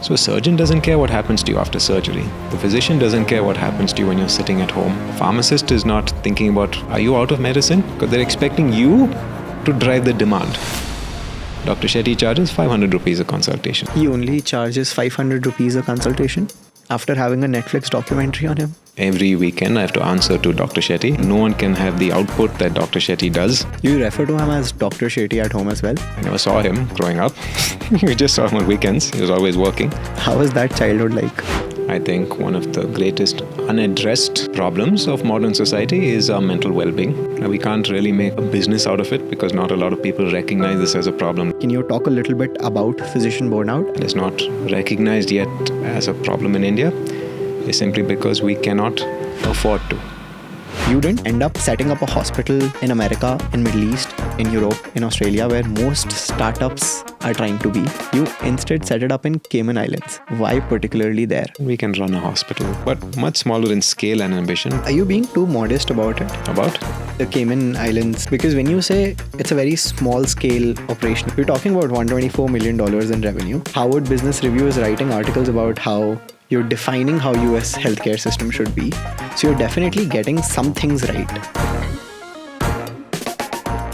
So a surgeon doesn't care what happens to you after surgery. The physician doesn't care what happens to you when you're sitting at home. Pharmacist is not thinking about, are you out of medicine? Because they're expecting you to drive the demand. Dr. Shetty charges 500 rupees a consultation. He only charges 500 rupees a consultation after having a Netflix documentary on him. Every weekend I have to answer to Dr. Shetty. No one can have the output that Dr. Shetty does. You refer to him as Dr. Shetty at home as well? I never saw him growing up. We just saw him on weekends. He was always working. How was that childhood like? I think one of the greatest unaddressed problems of modern society is our mental well-being. Now, we can't really make a business out of it because not a lot of people recognize this as a problem. Can you talk a little bit about physician burnout? It is not recognized yet as a problem in India. It's simply because we cannot afford to. You didn't end up setting up a hospital in America, in Middle East, in Europe, in Australia, where most startups are trying to be. You instead set it up in Cayman Islands. Why particularly there? We can run a hospital, but much smaller in scale and ambition. Are you being too modest about it? About? The Cayman Islands. Because when you say it's a very small scale operation, we're talking about $124 million in revenue. Harvard Business Review is writing articles about how you're defining how US healthcare system should be. So you're definitely getting some things right.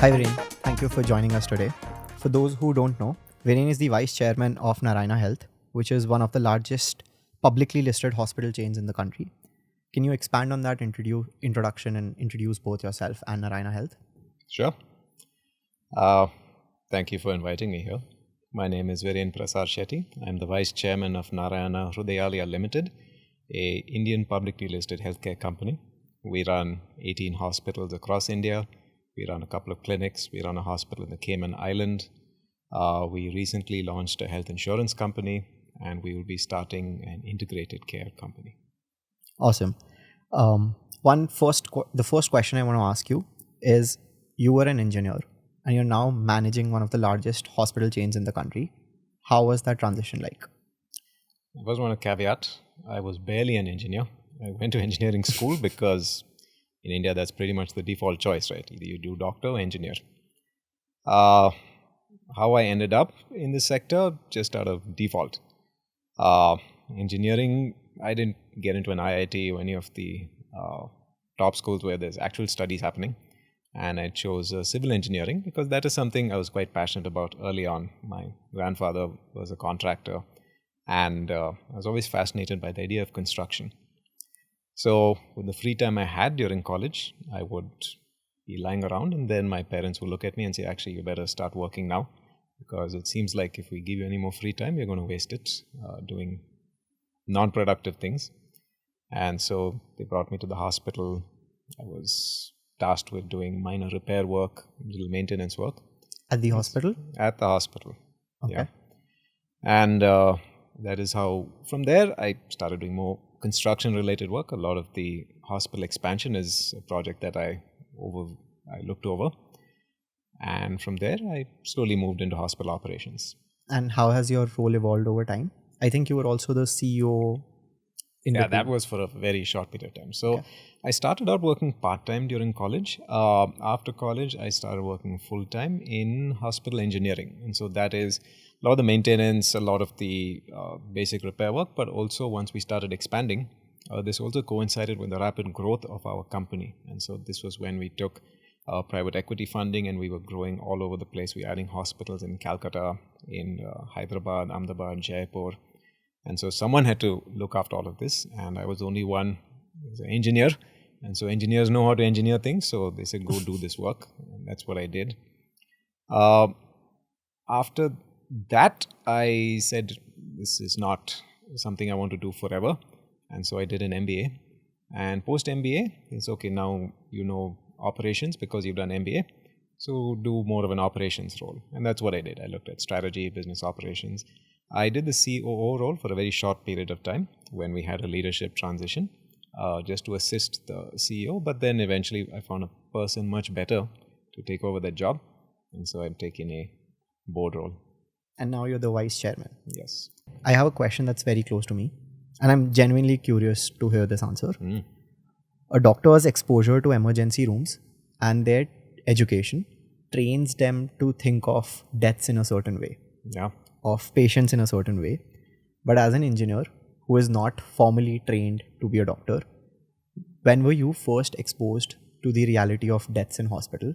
Hi Viren, thank you for joining us today. For those who don't know, Viren is the Vice Chairman of Narayana Health, which is one of the largest publicly listed hospital chains in the country. Can you expand on that introduction and introduce both yourself and Narayana Health? Sure. Thank you for inviting me here. My name is Viren Shetty. I'm the Vice Chairman of Narayana Health Limited, a Indian publicly listed healthcare company. We run 18 hospitals across India. We run a couple of clinics. We run a hospital in the Cayman Islands. We recently launched a health insurance company, and we will be starting an integrated care company. Awesome. The first question I want to ask you is, you were an engineer and you're now managing one of the largest hospital chains in the country. How was that transition like? I first want to caveat, I was barely an engineer. I went to engineering school because in India that's pretty much the default choice, right? Either you do doctor or engineer. How I ended up in this sector, just out of default. Engineering, I didn't get into an IIT or any of the top schools where there's actual studies happening. And I chose civil engineering because that is something I was quite passionate about early on. My grandfather was a contractor, and I was always fascinated by the idea of construction. So with the free time I had during college, I would be lying around, and then my parents would look at me and say, actually, you better start working now, because it seems like if we give you any more free time, you're going to waste it doing non-productive things. And so they brought me to the hospital. I was tasked with doing minor repair work, little maintenance work. At the hospital? At the hospital, okay. Yeah. And that is how, from there, I started doing more construction-related work. A lot of the hospital expansion is a project that I looked over. And from there, I slowly moved into hospital operations. And how has your role evolved over time? I think you were also the CEO. That was for a very short period of time. So okay. I started out working part-time during college. After college, I started working full-time in hospital engineering. And so that is a lot of the maintenance, a lot of the basic repair work, but also once we started expanding, this also coincided with the rapid growth of our company. And so this was when we took private equity funding and we were growing all over the place. We were adding hospitals in Calcutta, in Hyderabad, Ahmedabad, Jaipur. And so someone had to look after all of this, and I was the only one as an engineer. And so engineers know how to engineer things, so they said, go do this work. And that's what I did. After that, I said, this is not something I want to do forever. And so I did an MBA. And post-MBA, it's okay, now you know operations because you've done MBA. So do more of an operations role. And that's what I did. I looked at strategy, business operations. I did the COO role for a very short period of time when we had a leadership transition, just to assist the CEO. But then eventually I found a person much better to take over that job. And so I'm taking a board role. And now you're the vice chairman. Yes. I have a question that's very close to me, and I'm genuinely curious to hear this answer. A doctor's exposure to emergency rooms and their education trains them to think of deaths in a certain way. Yeah. Of patients in a certain way. But as an engineer who is not formally trained to be a doctor, when were you first exposed to the reality of deaths in hospital?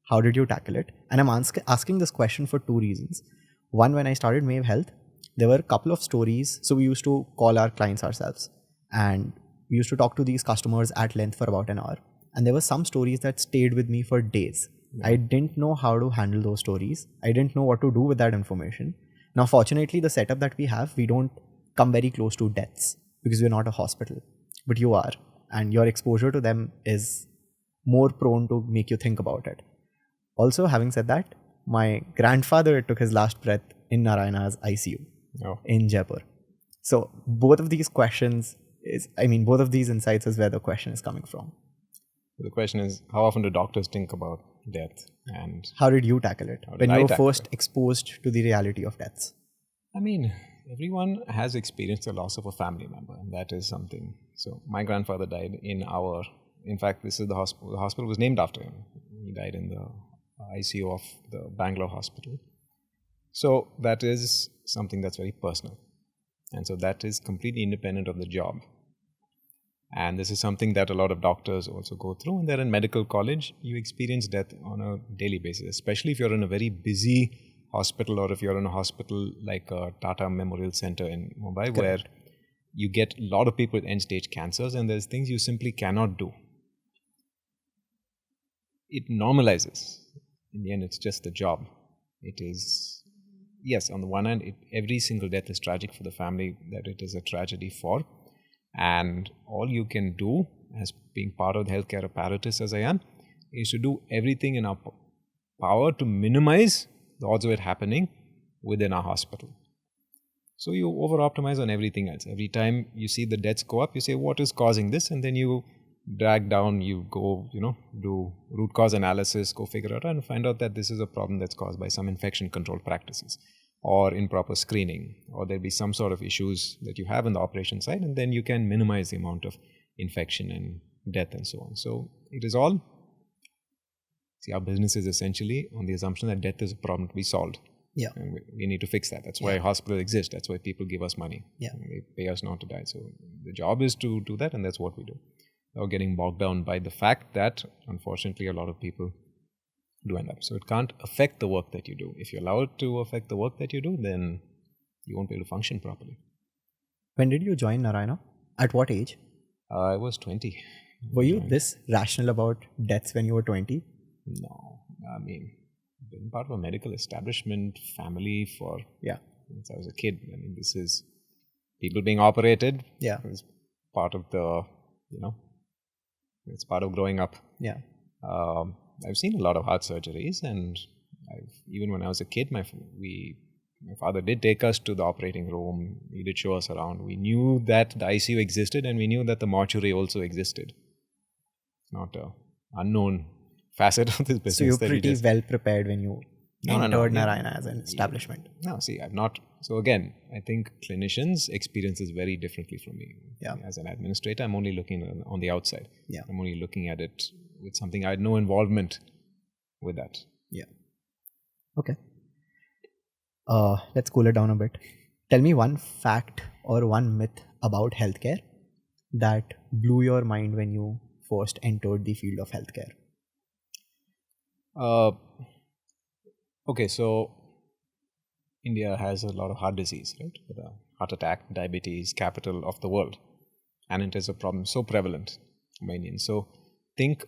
How did you tackle it? And I'm asking this question for two reasons. One, when I started Mave Health, there were a couple of stories. So we used to call our clients ourselves and we used to talk to these customers at length for about an hour. And there were some stories that stayed with me for days. I didn't know how to handle those stories. I didn't know what to do with that information. Now, fortunately, the setup that we have, we don't come very close to deaths because we're not a hospital, but you are. And your exposure to them is more prone to make you think about it. Also, having said that, my grandfather took his last breath in Narayana's ICU in Jaipur. So both of these questions both of these insights is where the question is coming from. The question is, how often do doctors think about death? And how did you tackle it when you were first exposed to the reality of deaths? I mean, everyone has experienced the loss of a family member, and that is something. So my grandfather died in fact, this is the hospital was named after him. He died in the ICU of the Bangalore hospital. So that is something that's very personal. And so that is completely independent of the job. And this is something that a lot of doctors also go through. And they're in medical college, you experience death on a daily basis, especially if you're in a very busy hospital or if you're in a hospital like Tata Memorial Center in Mumbai, where you get a lot of people with end-stage cancers and there's things you simply cannot do. It normalizes. In the end, it's just the job. It is, yes, on the one hand, every single death is tragic for the family that it is a tragedy for. And all you can do, as being part of the healthcare apparatus as I am, is to do everything in our power to minimize the odds of it happening within our hospital. So you over-optimize on everything else. Every time you see the deaths go up, you say, what is causing this? And then you drag down, you go, do root cause analysis, go figure out and find out that this is a problem that's caused by some infection control practices or improper screening, or there'll be some sort of issues that you have in the operation side, and then you can minimize the amount of infection and death and so on. So it is all, our business is essentially on the assumption that death is a problem to be solved. Yeah. And we need to fix that. That's why hospitals exist. That's why people give us money. Yeah. They pay us not to die. So the job is to do that, and that's what we do. Or getting bogged down by the fact that, unfortunately, a lot of people do end up. So it can't affect the work that you do. If you allow it to affect the work that you do, then you won't be able to function properly. When did you join Narayana? At what age? I was 20. Were you this rational about deaths when you were 20? No. I mean, been part of a medical establishment family since I was a kid. I mean, this is people being operated. Yeah. It's part of the, it's part of growing up. Yeah. I've seen a lot of heart surgeries, and even when I was a kid, my father did take us to the operating room. He did show us around. We knew that the ICU existed, and we knew that the mortuary also existed. Not an unknown facet of this business. So you're pretty well prepared when you entered Narayana as an establishment. No, see, I've not. So again, I think clinicians experience this very differently from me. Yeah. As an administrator, I'm only looking on the outside. Yeah. I'm only looking at it with something I had no involvement with that. Yeah. Okay. Let's cool it down a bit. Tell me one fact or one myth about healthcare that blew your mind when you first entered the field of healthcare. Okay, so India has a lot of heart disease, right? With heart attack, diabetes, capital of the world. And it is a problem so prevalent among Indians. So think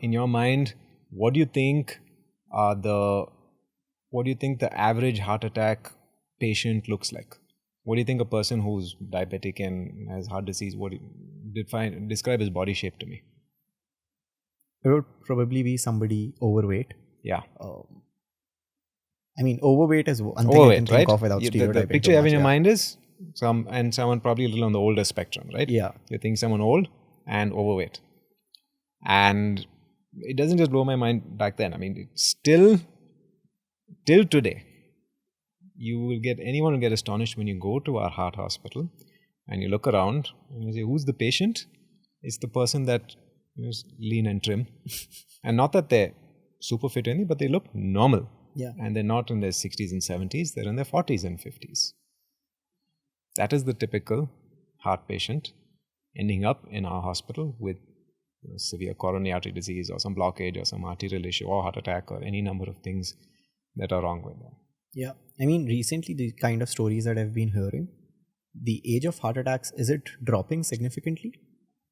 in your mind, what do you think the average heart attack patient looks like? What do you think a person who's diabetic and has heart disease, describe his body shape to me? It would probably be somebody overweight. Yeah. I mean, overweight is one thing I can think of without stereotyping. The picture you have in your mind is someone probably a little on the older spectrum, right? Yeah. You think someone old and overweight. And it doesn't just blow my mind back then. I mean, it's till today, anyone will get astonished when you go to our heart hospital and you look around and you say, who's the patient? It's the person that is lean and trim. And not that they're super fit or anything, but they look normal. Yeah. And they're not in their 60s and 70s, they're in their 40s and 50s. That is the typical heart patient ending up in our hospital with severe coronary artery disease or some blockage or some arterial issue or heart attack or any number of things that are wrong with them. Yeah. I mean, recently, the kind of stories that I've been hearing, the age of heart attacks, is it dropping significantly?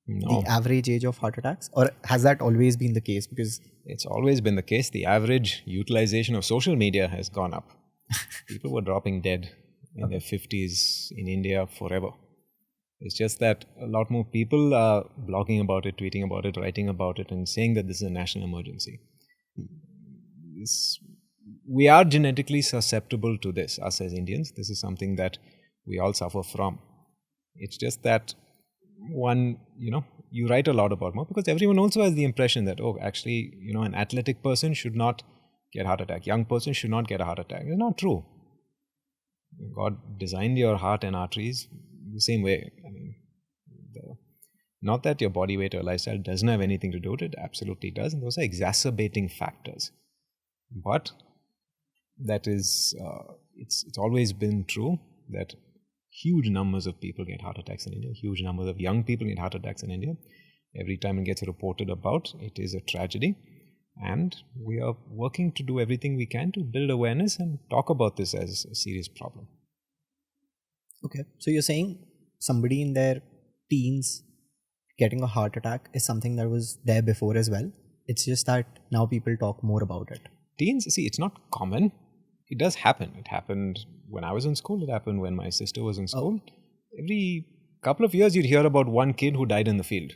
No. The average age of heart attacks? Or has that always been the case? Because it's always been the case. The average utilization of social media has gone up. People were dropping dead in their 50s in India forever. It's just that a lot more people are blogging about it, tweeting about it, writing about it, and saying that this is a national emergency. We are genetically susceptible to this, us as Indians. This is something that we all suffer from. It's just that you write a lot about more because everyone also has the impression that, actually, an athletic person should not get heart attack. Young person should not get a heart attack. It's not true. God designed your heart and arteries the same way. I mean, not that your body weight or lifestyle doesn't have anything to do with it. Absolutely does. And those are exacerbating factors. But that is, it's always been true that huge numbers of people get heart attacks in India. Huge numbers of young people get heart attacks in India. Every time it gets reported about, it is a tragedy. And we are working to do everything we can to build awareness and talk about this as a serious problem. Okay. So you're saying somebody in their teens getting a heart attack is something that was there before as well. It's just that now people talk more about it. Teens, see, it's not common. It does happen. It happened when I was in school. It happened when my sister was in school. Every couple of years, you'd hear about one kid who died in the field.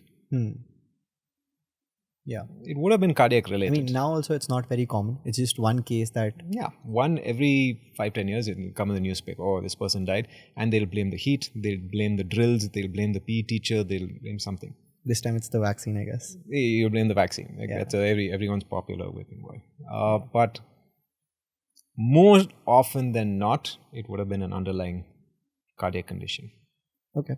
Yeah. It would have been cardiac related. I mean, now also it's not very common. It's just one case that... Yeah. One every 5-10 years, it will come in the newspaper. Oh, this person died. And they'll blame the heat. They'll blame the drills. They'll blame the PE teacher. They'll blame something. This time it's the vaccine, I guess. You blame the vaccine. That's everyone's popular whipping boy. But more often than not, it would have been an underlying cardiac condition. Okay.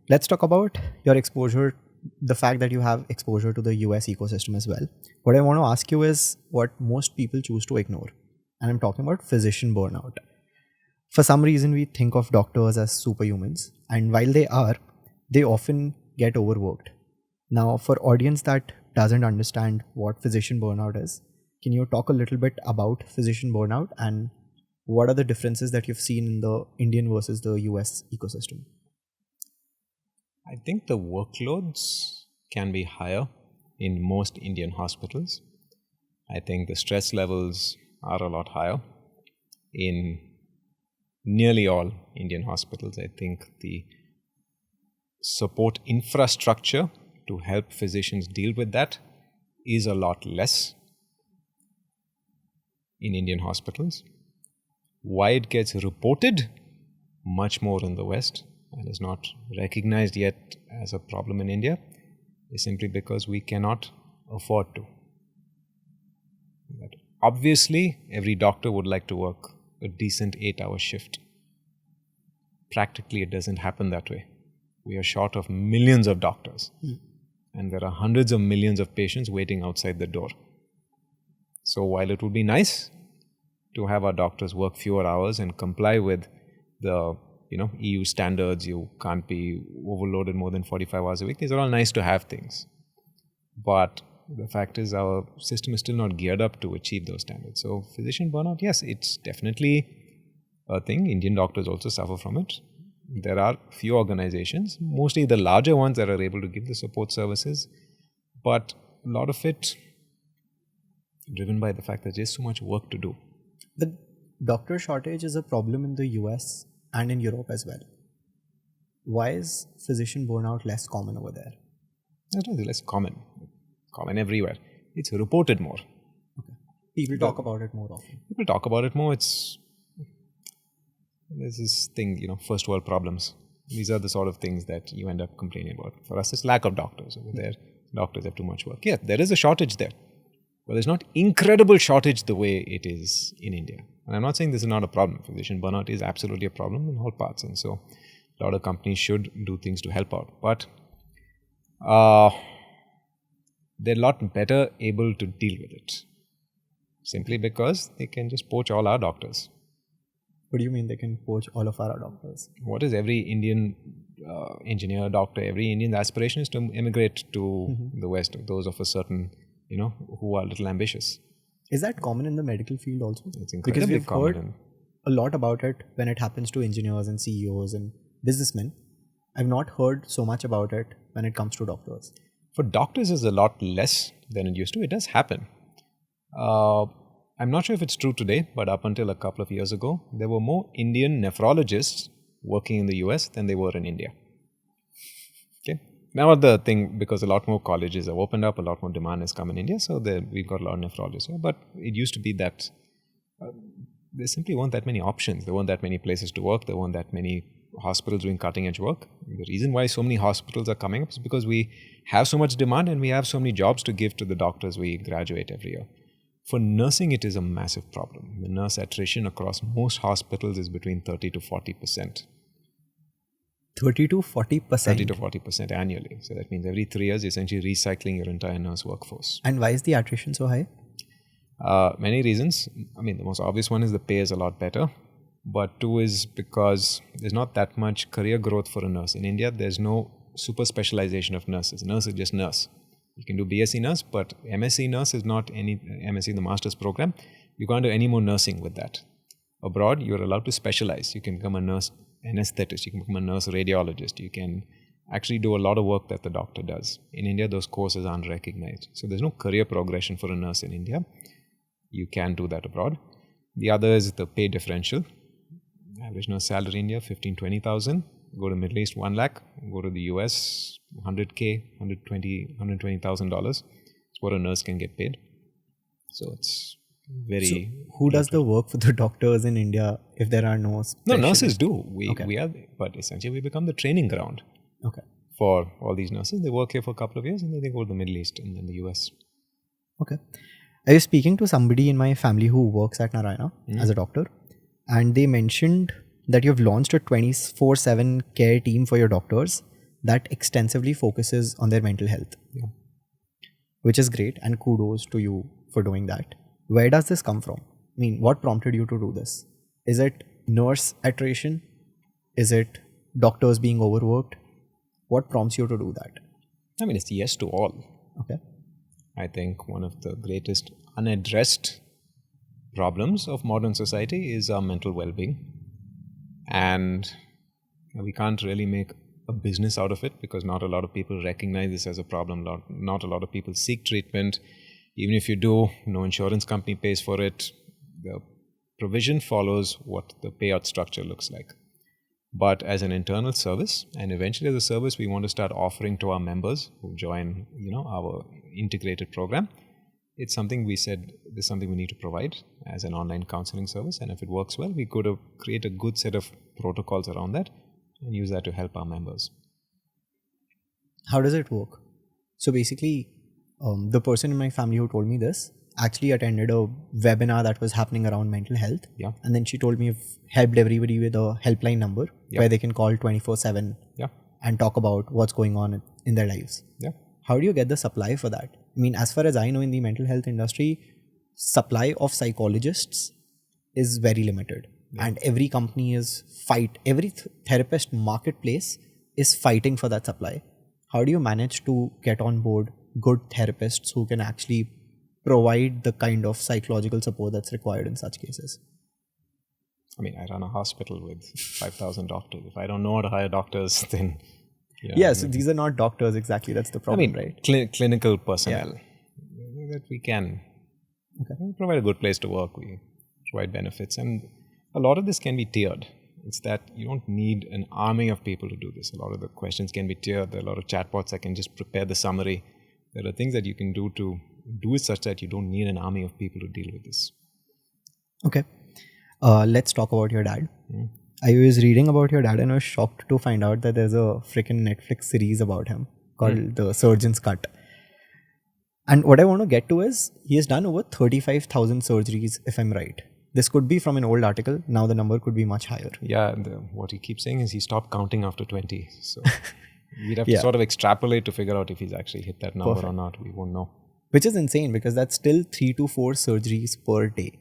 Let's talk about your exposure, the fact that you have exposure to the US ecosystem as well. What I want to ask you is what most people choose to ignore. And I'm talking about physician burnout. For some reason, we think of doctors as superhumans. And while they are, they often get overworked. Now, for audience that doesn't understand what physician burnout is, can you talk a little bit about physician burnout and what are the differences that you've seen in the Indian versus the US ecosystem? I think the workloads can be higher in most Indian hospitals. I think the stress levels are a lot higher in nearly all Indian hospitals. I think the support infrastructure to help physicians deal with that is a lot less in Indian hospitals. Why it gets reported much more in the West and is not recognized yet as a problem in India is simply because we cannot afford to. But obviously, every doctor would like to work a decent 8-hour shift. Practically, it doesn't happen that way. We are short of millions of doctors. And there are hundreds of millions of patients waiting outside the door. So while it would be nice to have our doctors work fewer hours and comply with the EU standards, you can't be overloaded more than 45 hours a week. These are all nice to have things. But the fact is our system is still not geared up to achieve those standards. So physician burnout, yes, it's definitely a thing. Indian doctors also suffer from it. There are few organizations, mostly the larger ones that are able to give the support services. But a lot of it driven by the fact that there's so much work to do. The doctor shortage is a problem in the US and in Europe as well. Why is physician burnout less common over there? It's not less common. Common everywhere. It's reported more. Okay. People talk about it more often. People talk about it more. There's this thing, first world problems. These are the sort of things that you end up complaining about. For us, it's lack of doctors over there. Doctors have too much work. Yeah, there is a shortage there. But there's not incredible shortage the way it is in India. And I'm not saying this is not a problem. Physician burnout is absolutely a problem in all parts. And so a lot of companies should do things to help out. But they're a lot better able to deal with it. Simply because they can just poach all our doctors. What do you mean they can poach all of our doctors? What is every Indian engineer, doctor, every Indian's aspiration is to immigrate to the West, those of a certain, who are a little ambitious. Is that common in the medical field also? It's incredibly because we've common. heard a lot about it when it happens to engineers and CEOs and businessmen. I've not heard so much about it when it comes to doctors. For doctors, it's a lot less than it used to. It does happen. I'm not sure if it's true today, but up until a couple of years ago, there were more Indian nephrologists working in the US than they were in India. Okay. Now the thing, because a lot more colleges have opened up, a lot more demand has come in India, so we've got a lot of nephrologists here. But it used to be that there simply weren't that many options. There weren't that many places to work. There weren't that many hospitals doing cutting-edge work. The reason why so many hospitals are coming up is because we have so much demand and we have so many jobs to give to the doctors we graduate every year. For nursing, it is a massive problem. The nurse attrition across most hospitals is between 30 to 40%. 30 to 40%? 30 to 40% annually. So that means every 3 years, you're essentially recycling your entire nurse workforce. And why is the attrition so high? Many reasons. I mean, the most obvious one is the pay is a lot better. But two is because there's not that much career growth for a nurse. In India, there's no super specialization of nurses. Nurse is just nurse. You can do BSc nurse, but MSc nurse is not any MSc in the master's program. You can't do any more nursing with that. Abroad, you're allowed to specialize. You can become a nurse anesthetist. You can become a nurse radiologist. You can actually do a lot of work that the doctor does. In India, those courses aren't recognized. So there's no career progression for a nurse in India. You can do that abroad. The other is the pay differential. Average nurse salary in India, 15,000, 20,000. Go to Middle East, 1 lakh. Go to the US, 100K, $120,000. It's what a nurse can get paid. So it's very... So who does the work for the doctors in India if there are no specialists? No, nurses do. We are, but essentially we become the training ground for all these nurses. They work here for a couple of years and then they go to the Middle East and then the US. Okay. I was speaking to somebody in my family who works at Narayana as a doctor, and they mentioned that you've launched a 24/7 care team for your doctors that extensively focuses on their mental health, which is great, and kudos to you for doing that. Where does this come from? I mean, what prompted you to do this? Is it nurse attrition? Is it doctors being overworked? What prompts you to do that? I mean, it's yes to all. Okay. I think one of the greatest unaddressed problems of modern society is our mental well-being. And we can't really make a business out of it because not a lot of people recognize this as a problem. Not a lot of people seek treatment. Even if you do, no insurance company pays for it. The provision follows what the payout structure looks like. But as an internal service, and eventually as a service we want to start offering to our members who join, our integrated program, it's something we said this is something we need to provide as an online counseling service. And if it works well, we could create a good set of protocols around that and use that to help our members. How does it work? So basically, the person in my family who told me this actually attended a webinar that was happening around mental health. Yeah. And then she told me you've helped everybody with a helpline number where they can call 24/7 and talk about what's going on in their lives. Yeah. How do you get the supply for that? I mean, as far as I know, in the mental health industry, supply of psychologists is very limited. And every company every therapist marketplace is fighting for that supply. How do you manage to get on board good therapists who can actually provide the kind of psychological support that's required in such cases? I mean, I run a hospital with 5,000 doctors. If I don't know how to hire doctors, then... So these are not doctors exactly. That's the problem, right? Clinical personnel that we can provide a good place to work. We provide benefits. And a lot of this can be tiered. It's that you don't need an army of people to do this. A lot of the questions can be tiered. There are a lot of chatbots that can just prepare the summary. There are things that you can do to do it such that you don't need an army of people to deal with this. Okay. Let's talk about your dad. I was reading about your dad and I was shocked to find out that there's a freaking Netflix series about him called The Surgeon's Cut. And what I want to get to is he has done over 35,000 surgeries, if I'm right. This could be from an old article. Now the number could be much higher. Yeah, what he keeps saying is he stopped counting after 20. So we'd have to sort of extrapolate to figure out if he's actually hit that number or not. We won't know. Which is insane because that's still 3 to 4 surgeries per day.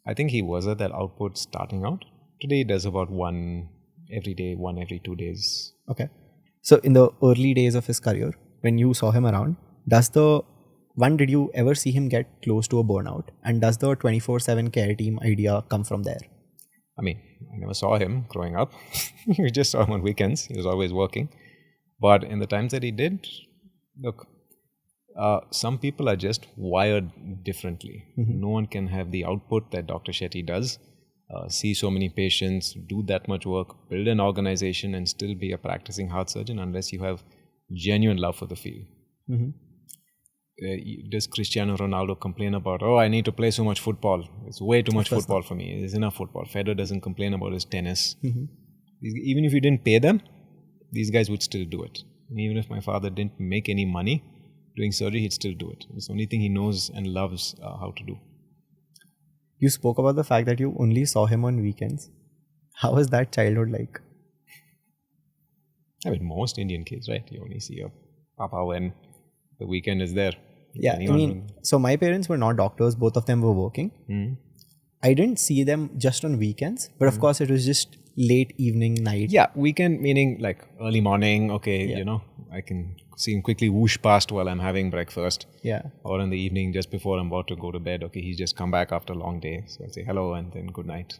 I think he was at that output starting out. Today he does about one every day, one every 2 days. Okay. So in the early days of his career, when you saw him around, did you ever see him get close to a burnout? And does the 24/7 care team idea come from there? I mean, I never saw him growing up. We just saw him on weekends. He was always working. But in the times that he did, look, some people are just wired differently. No one can have the output that Dr. Shetty does, see so many patients, do that much work, build an organization and still be a practicing heart surgeon unless you have genuine love for the field. Does Cristiano Ronaldo complain about, I need to play so much football. It's way too much football for me. There's enough football. Federer doesn't complain about his tennis. Even if you didn't pay them, these guys would still do it. And even if my father didn't make any money doing surgery, he'd still do it. It's the only thing he knows and loves how to do. You spoke about the fact that you only saw him on weekends. How was that childhood like? I mean, most Indian kids, right? You only see your papa when the weekend is there. Yeah, so my parents were not doctors. Both of them were working. I didn't see them just on weekends, but of course it was just late evening, night. Yeah, weekend meaning like early morning. Okay, I can see him quickly whoosh past while I'm having breakfast. Yeah. Or in the evening just before I'm about to go to bed. Okay, he's just come back after a long day. So I'll say hello and then good night.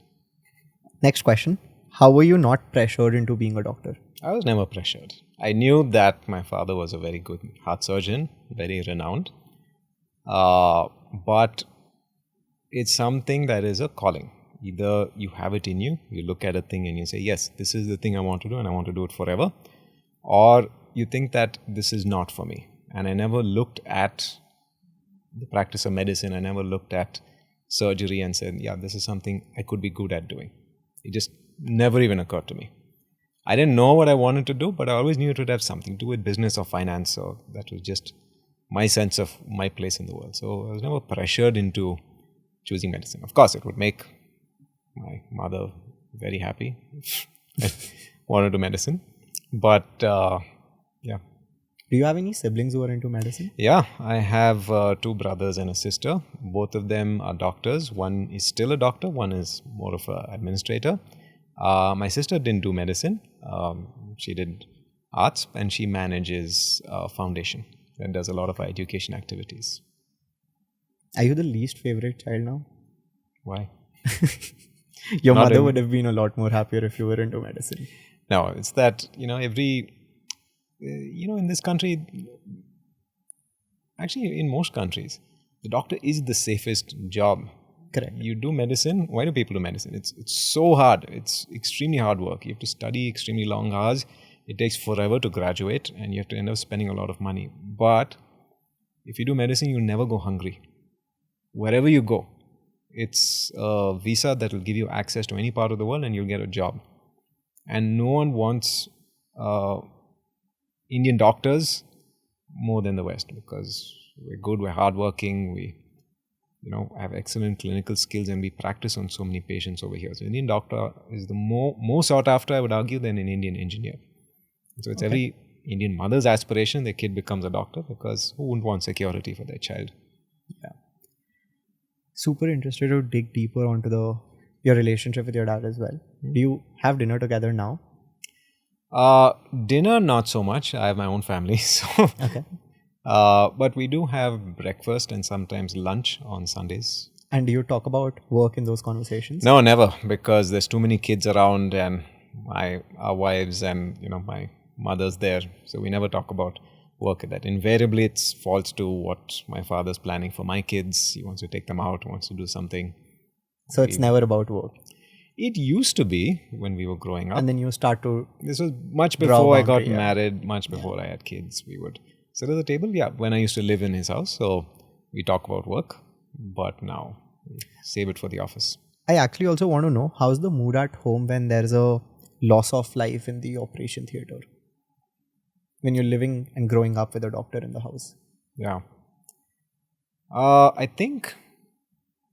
Next question. How were you not pressured into being a doctor? I was never pressured. I knew that my father was a very good heart surgeon, very renowned. But it's something that is a calling. Either you have it in you, you look at a thing and you say, yes, this is the thing I want to do and I want to do it forever. Or you think that this is not for me. And I never looked at the practice of medicine. I never looked at surgery and said, yeah, this is something I could be good at doing. It just never even occurred to me. I didn't know what I wanted to do, but I always knew it would have something to do with business or finance. So that was just my sense of my place in the world. So I was never pressured into choosing medicine. Of course, it would make my mother very happy if I wanted to do medicine. But yeah. Do you have any siblings who are into medicine? Yeah, I have 2 brothers and a sister. Both of them are doctors. One is still a doctor. One is more of an administrator. My sister didn't do medicine. She did arts and she manages a foundation and does a lot of education activities. Are you the least favorite child now? Why? Your mother would have been a lot more happier if you were into medicine. No, it's that, in this country, actually in most countries, the doctor is the safest job. Correct. You do medicine. Why do people do medicine? It's so hard. It's extremely hard work. You have to study extremely long hours. It takes forever to graduate and you have to end up spending a lot of money. But if you do medicine, you'll never go hungry. Wherever you go, it's a visa that will give you access to any part of the world and you'll get a job. And no one wants Indian doctors more than the West because we're good, we're hardworking, we have excellent clinical skills and we practice on so many patients over here. So Indian doctor is the more sought after, I would argue, than an Indian engineer. So it's every Indian mother's aspiration their kid becomes a doctor because who wouldn't want security for their child? Yeah. Super interested to dig deeper onto your relationship with your dad as well. Do you have dinner together now? Dinner, not so much. I have my own family. So okay. But we do have breakfast and sometimes lunch on Sundays. And do you talk about work in those conversations? No, never, because there's too many kids around and our wives and my mother's there. So we never talk about work at that. Invariably, it falls to what my father's planning for my kids. He wants to take them out, wants to do something. So it's never about work. It used to be when we were growing up. And then you start to... This was much before I got married, much before I had kids. We would sit at the table, when I used to live in his house. So we talk about work, but now we save it for the office. I actually also want to know, how's the mood at home when there's a loss of life in the operation theatre? When you're living and growing up with a doctor in the house? Yeah. I think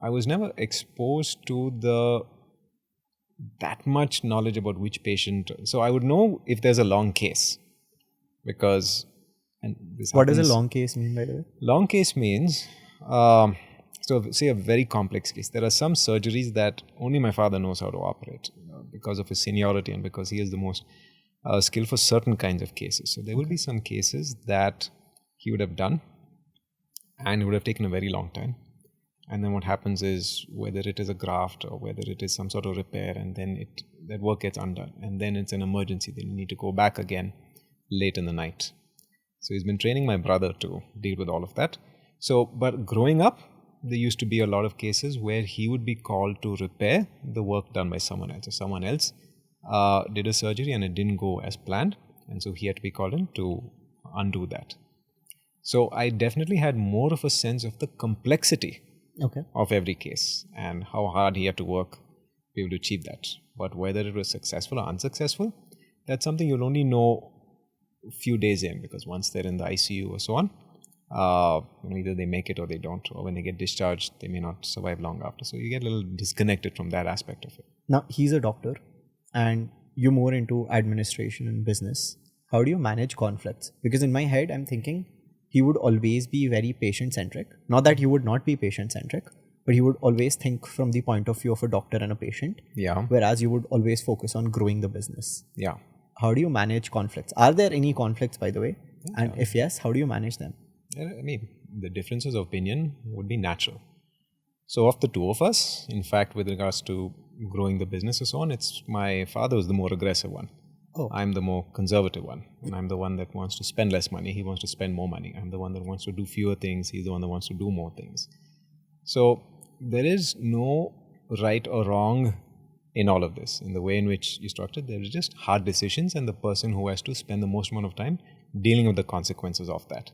I was never exposed to that much knowledge about which patient. So I would know if there's a long case because... What does a long case mean, by the way? Long case means, so say a very complex case. There are some surgeries that only my father knows how to operate. because of his seniority and because he is the most skilled for certain kinds of cases. So there will be some cases that he would have done and it would have taken a very long time. And then what happens is, whether it is a graft or whether it is some sort of repair, and then that work gets undone, and then it's an emergency, then you need to go back again late in the night. So he's been training my brother to deal with all of that. So, but growing up, there used to be a lot of cases where he would be called to repair the work done by someone else. So someone else did a surgery and it didn't go as planned, and so he had to be called in to undo that. So I definitely had more of a sense of the complexity of every case and how hard he had to work to be able to achieve that. But whether it was successful or unsuccessful, that's something you'll only know a few days in, because once they're in the ICU or so on, either they make it or they don't, or when they get discharged, they may not survive long after. So you get a little disconnected from that aspect of it. Now, he's a doctor and you're more into administration and business. How do you manage conflicts? Because in my head, I'm thinking he would always be very patient-centric. Not that he would not be patient-centric, but he would always think from the point of view of a doctor and a patient. Yeah. Whereas you would always focus on growing the business. Yeah. How do you manage conflicts? Are there any conflicts, by the way? Yeah. And if yes, how do you manage them? I mean, the differences of opinion would be natural. So of the two of us, in fact, with regards to growing the business and so on, it's my father who's the more aggressive one. Oh. I'm the more conservative one. And I'm the one that wants to spend less money. He wants to spend more money. I'm the one that wants to do fewer things. He's the one that wants to do more things. So there is no right or wrong in all of this. In the way in which you structure, there is just hard decisions, and the person who has to spend the most amount of time dealing with the consequences of that.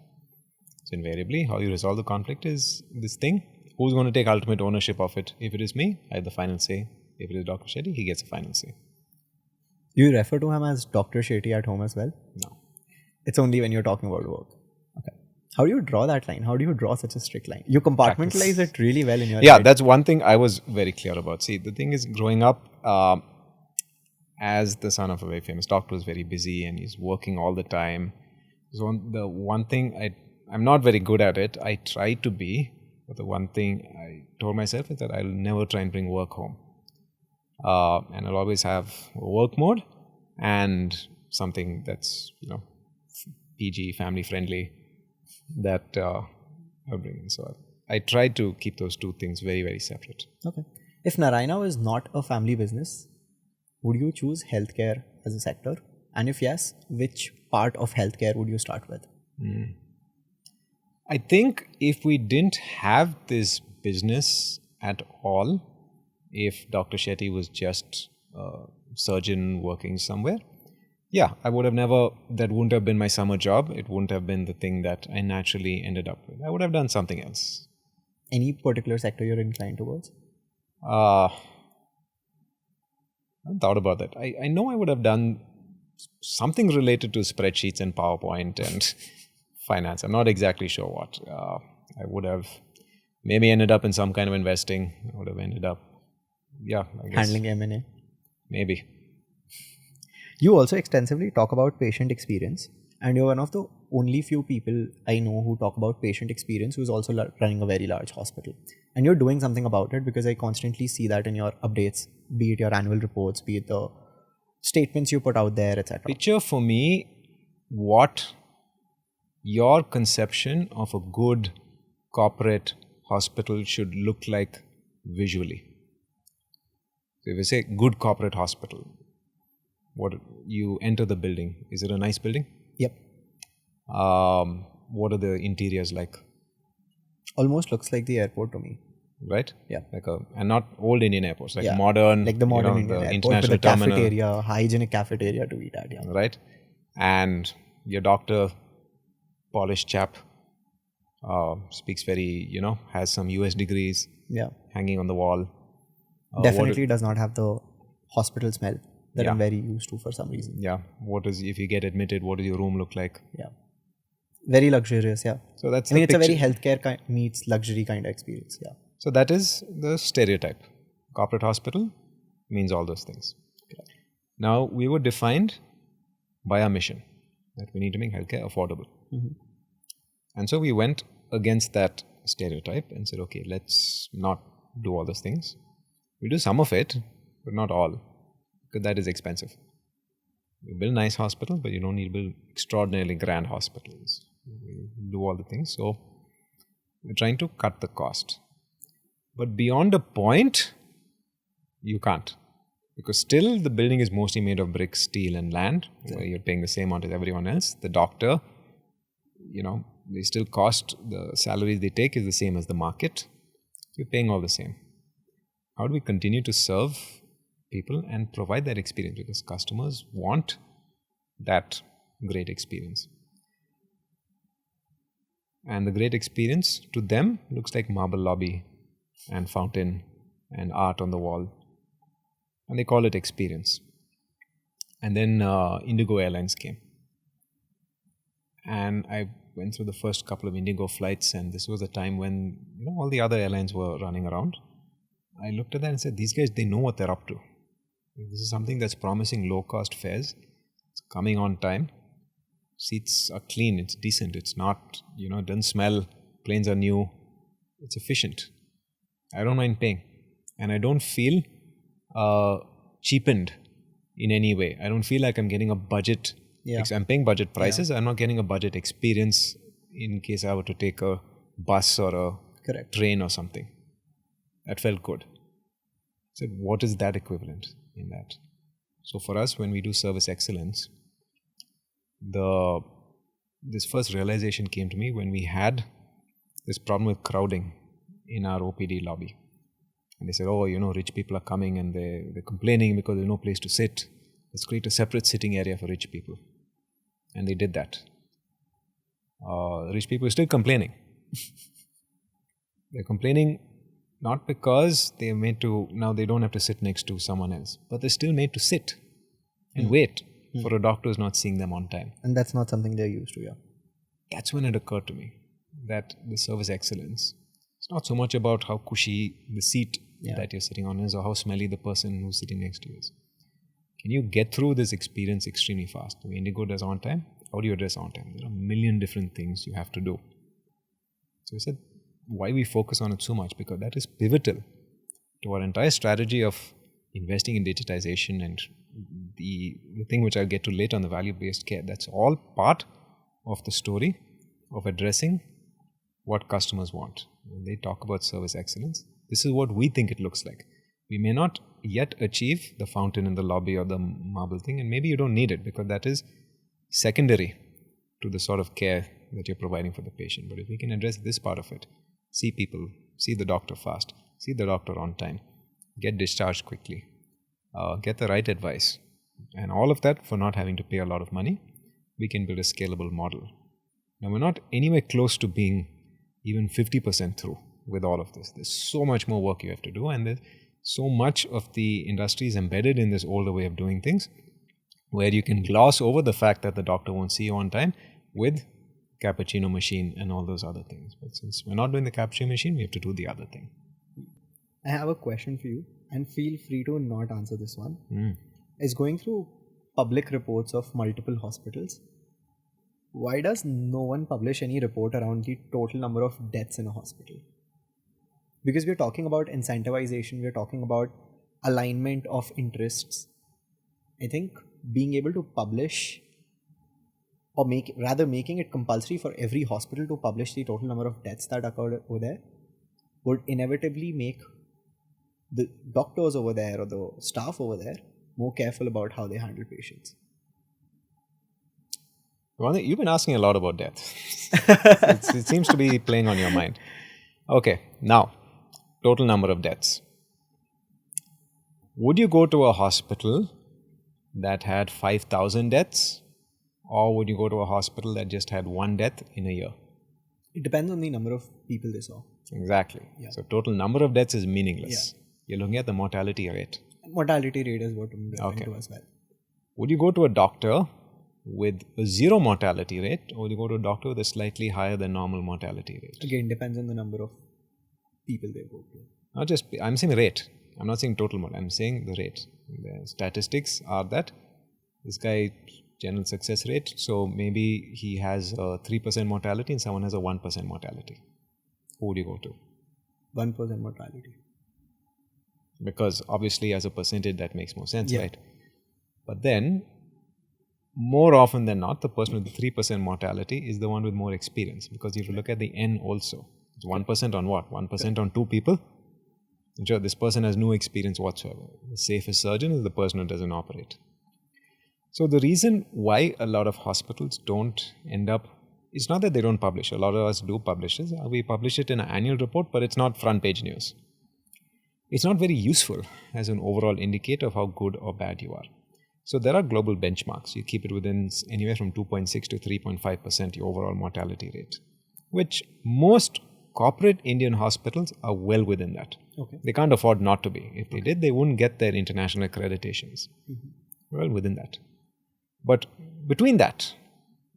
So invariably, how you resolve the conflict is this thing. Who's going to take ultimate ownership of it? If it is me, I have the final say. If it is Dr. Shetty, he gets a final say. You refer to him as Dr. Shetty at home as well? No. It's only when you're talking about work. Okay. How do you draw that line? How do you draw such a strict line? You compartmentalize it really well in your Yeah, head. that's one thing I was very clear about. See, the thing is, growing up as the son of a very famous doctor who's very busy and he's working all the time. So the one thing I'm not very good at it. I try to be, but the one thing I told myself is that I'll never try and bring work home. And I'll always have a work mode and something that's, PG, family friendly that I'll bring in. So I try to keep those two things very, very separate. Okay. If Narayana was not a family business, would you choose healthcare as a sector? And if yes, which part of healthcare would you start with? I think if we didn't have this business at all, if Dr. Shetty was just a surgeon working somewhere, yeah, I would have that wouldn't have been my summer job. It wouldn't have been the thing that I naturally ended up with. I would have done something else. Any particular sector you're inclined towards? I haven't thought about that. I know I would have done something related to spreadsheets and PowerPoint and finance. I'm not exactly sure what. I would have maybe ended up in some kind of investing. I would have ended up, I guess. Handling M&A? Maybe. You also extensively talk about patient experience, and you're one of the only few people I know who talk about patient experience who's also running a very large hospital. And you're doing something about it, because I constantly see that in your updates, be it your annual reports, be it the statements you put out there, etc. Picture for me what your conception of a good corporate hospital should look like visually. So if we say good corporate hospital, what you enter the building, is it a nice building? Yep. What are the interiors like? Almost looks like the airport to me. Right? Yeah. And not old Indian airports, like modern, like the modern Indian the airport, international with the terminal, cafeteria, hygienic cafeteria to eat at. Yeah. Right? And your doctor, polished chap, speaks very, has some US degrees hanging on the wall. Definitely does not have the hospital smell that I'm very used to for some reason. Yeah. If you get admitted, what does your room look like? Yeah. Very luxurious, yeah. So that's it's a very healthcare meets luxury kind of experience, yeah. So that is the stereotype. Corporate hospital means all those things. Okay. Now, we were defined by our mission that we need to make healthcare affordable. Mm-hmm. And so we went against that stereotype and said, okay, let's not do all those things. We do some of it, but not all. because that is expensive. You build nice hospitals, but you don't need to build extraordinarily grand hospitals. You do all the things. So we're trying to cut the cost. But beyond a point, you can't. Because still the building is mostly made of bricks, steel and land. Where you're paying the same amount as everyone else. The doctor, they still cost, the salaries they take is the same as the market. You're paying all the same. How do we continue to serve people and provide that experience? Because customers want that great experience. And the great experience to them looks like marble lobby and fountain and art on the wall. And they call it experience. And then Indigo Airlines came. And I went through the first couple of Indigo flights, and this was a time when all the other airlines were running around. I looked at that and said, these guys, they know what they're up to. This is something that's promising low-cost fares. It's coming on time. Seats are clean. It's decent. It's not, it doesn't smell. Planes are new. It's efficient. I don't mind paying. And I don't feel cheapened in any way. I don't feel like I'm getting a budget. Yeah. I'm paying budget prices. Yeah. I'm not getting a budget experience in case I were to take a bus or a train or something. That felt good. So what is that equivalent in that? So for us, when we do service excellence, this first realization came to me when we had this problem with crowding in our OPD lobby. And they said, rich people are coming and they're complaining because there's no place to sit. Let's create a separate sitting area for rich people. And they did that. Rich people are still complaining. They're complaining not because they're made to, now they don't have to sit next to someone else, but they're still made to sit and wait for a doctor who's not seeing them on time. And that's not something they're used to, yeah. That's when it occurred to me that the service excellence, it's not so much about how cushy the seat that you're sitting on is or how smelly the person who's sitting next to you is. Can you get through this experience extremely fast? The way Indigo does on time, how do you address on time? There are a million different things you have to do. So we said, why we focus on it so much? Because that is pivotal to our entire strategy of investing in digitization and the thing which I'll get to later on the value-based care. That's all part of the story of addressing what customers want. When they talk about service excellence, this is what we think it looks like. We may not yet achieve the fountain in the lobby or the marble thing, and maybe you don't need it because that is secondary to the sort of care that you're providing for the patient. But if we can address this part of it, see people, see the doctor fast, see the doctor on time, get discharged quickly, get the right advice, and all of that for not having to pay a lot of money, we can build a scalable model. Now, we're not anywhere close to being even 50% through with all of this. There's so much more work you have to do, and there's so much of the industry is embedded in this older way of doing things where you can gloss over the fact that the doctor won't see you on time with cappuccino machine and all those other things. But since we're not doing the cappuccino machine, we have to do the other thing. I have a question for you, and feel free to not answer this one. Is going through public reports of multiple hospitals, why does no one publish any report around the total number of deaths in a hospital? Because we're talking about incentivization, we're talking about alignment of interests. I think being able to publish or making it compulsory for every hospital to publish the total number of deaths that occurred over there would inevitably make the doctors over there or the staff over there more careful about how they handle patients. You've been asking a lot about death. It seems to be playing on your mind. Okay, now, total number of deaths. Would you go to a hospital that had 5,000 deaths, or would you go to a hospital that just had one death in a year? It depends on the number of people they saw. Exactly. Yeah. So total number of deaths is meaningless. Yeah. You're looking at the mortality rate. Mortality rate is what I'm referring to as well. Would you go to a doctor with a zero mortality rate, or would you go to a doctor with a slightly higher than normal mortality rate? Again, depends on the number of people they go to. I'm saying rate. I'm not saying total mortality. I'm saying the rate. The statistics are that this guy, general success rate, so maybe he has a 3% mortality and someone has a 1% mortality. Who would you go to? 1% mortality. Because obviously as a percentage that makes more sense, right? But then, more often than not, the person with the 3% mortality is the one with more experience, because you have to look at the N also. It's 1% on what? 1% on 2 people? And sure, this person has no experience whatsoever. The safest surgeon is the person who doesn't operate. So the reason why a lot of hospitals don't end up, it's not that they don't publish. A lot of us do publish this. We publish it in an annual report, but it's not front page news. It's not very useful as an overall indicator of how good or bad you are. So there are global benchmarks. You keep it within anywhere from 2.6 to 3.5% your overall mortality rate, which most corporate Indian hospitals are well within that. Okay. They can't afford not to be. If they did, they wouldn't get their international accreditations. Well within that. But between that,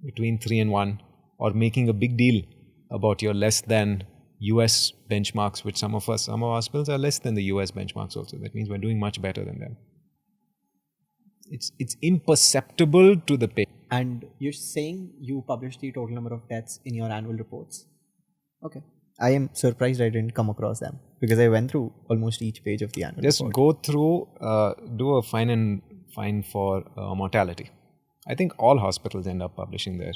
between 3 and 1, or making a big deal about your less than US benchmarks, which some of our hospitals are less than the US benchmarks also. That means we're doing much better than them. It's imperceptible to the patient. And you're saying you publish the total number of deaths in your annual reports. Okay. I am surprised I didn't come across them, because I went through almost each page of the annual Just report. go through, do a fine for mortality. I think all hospitals end up publishing their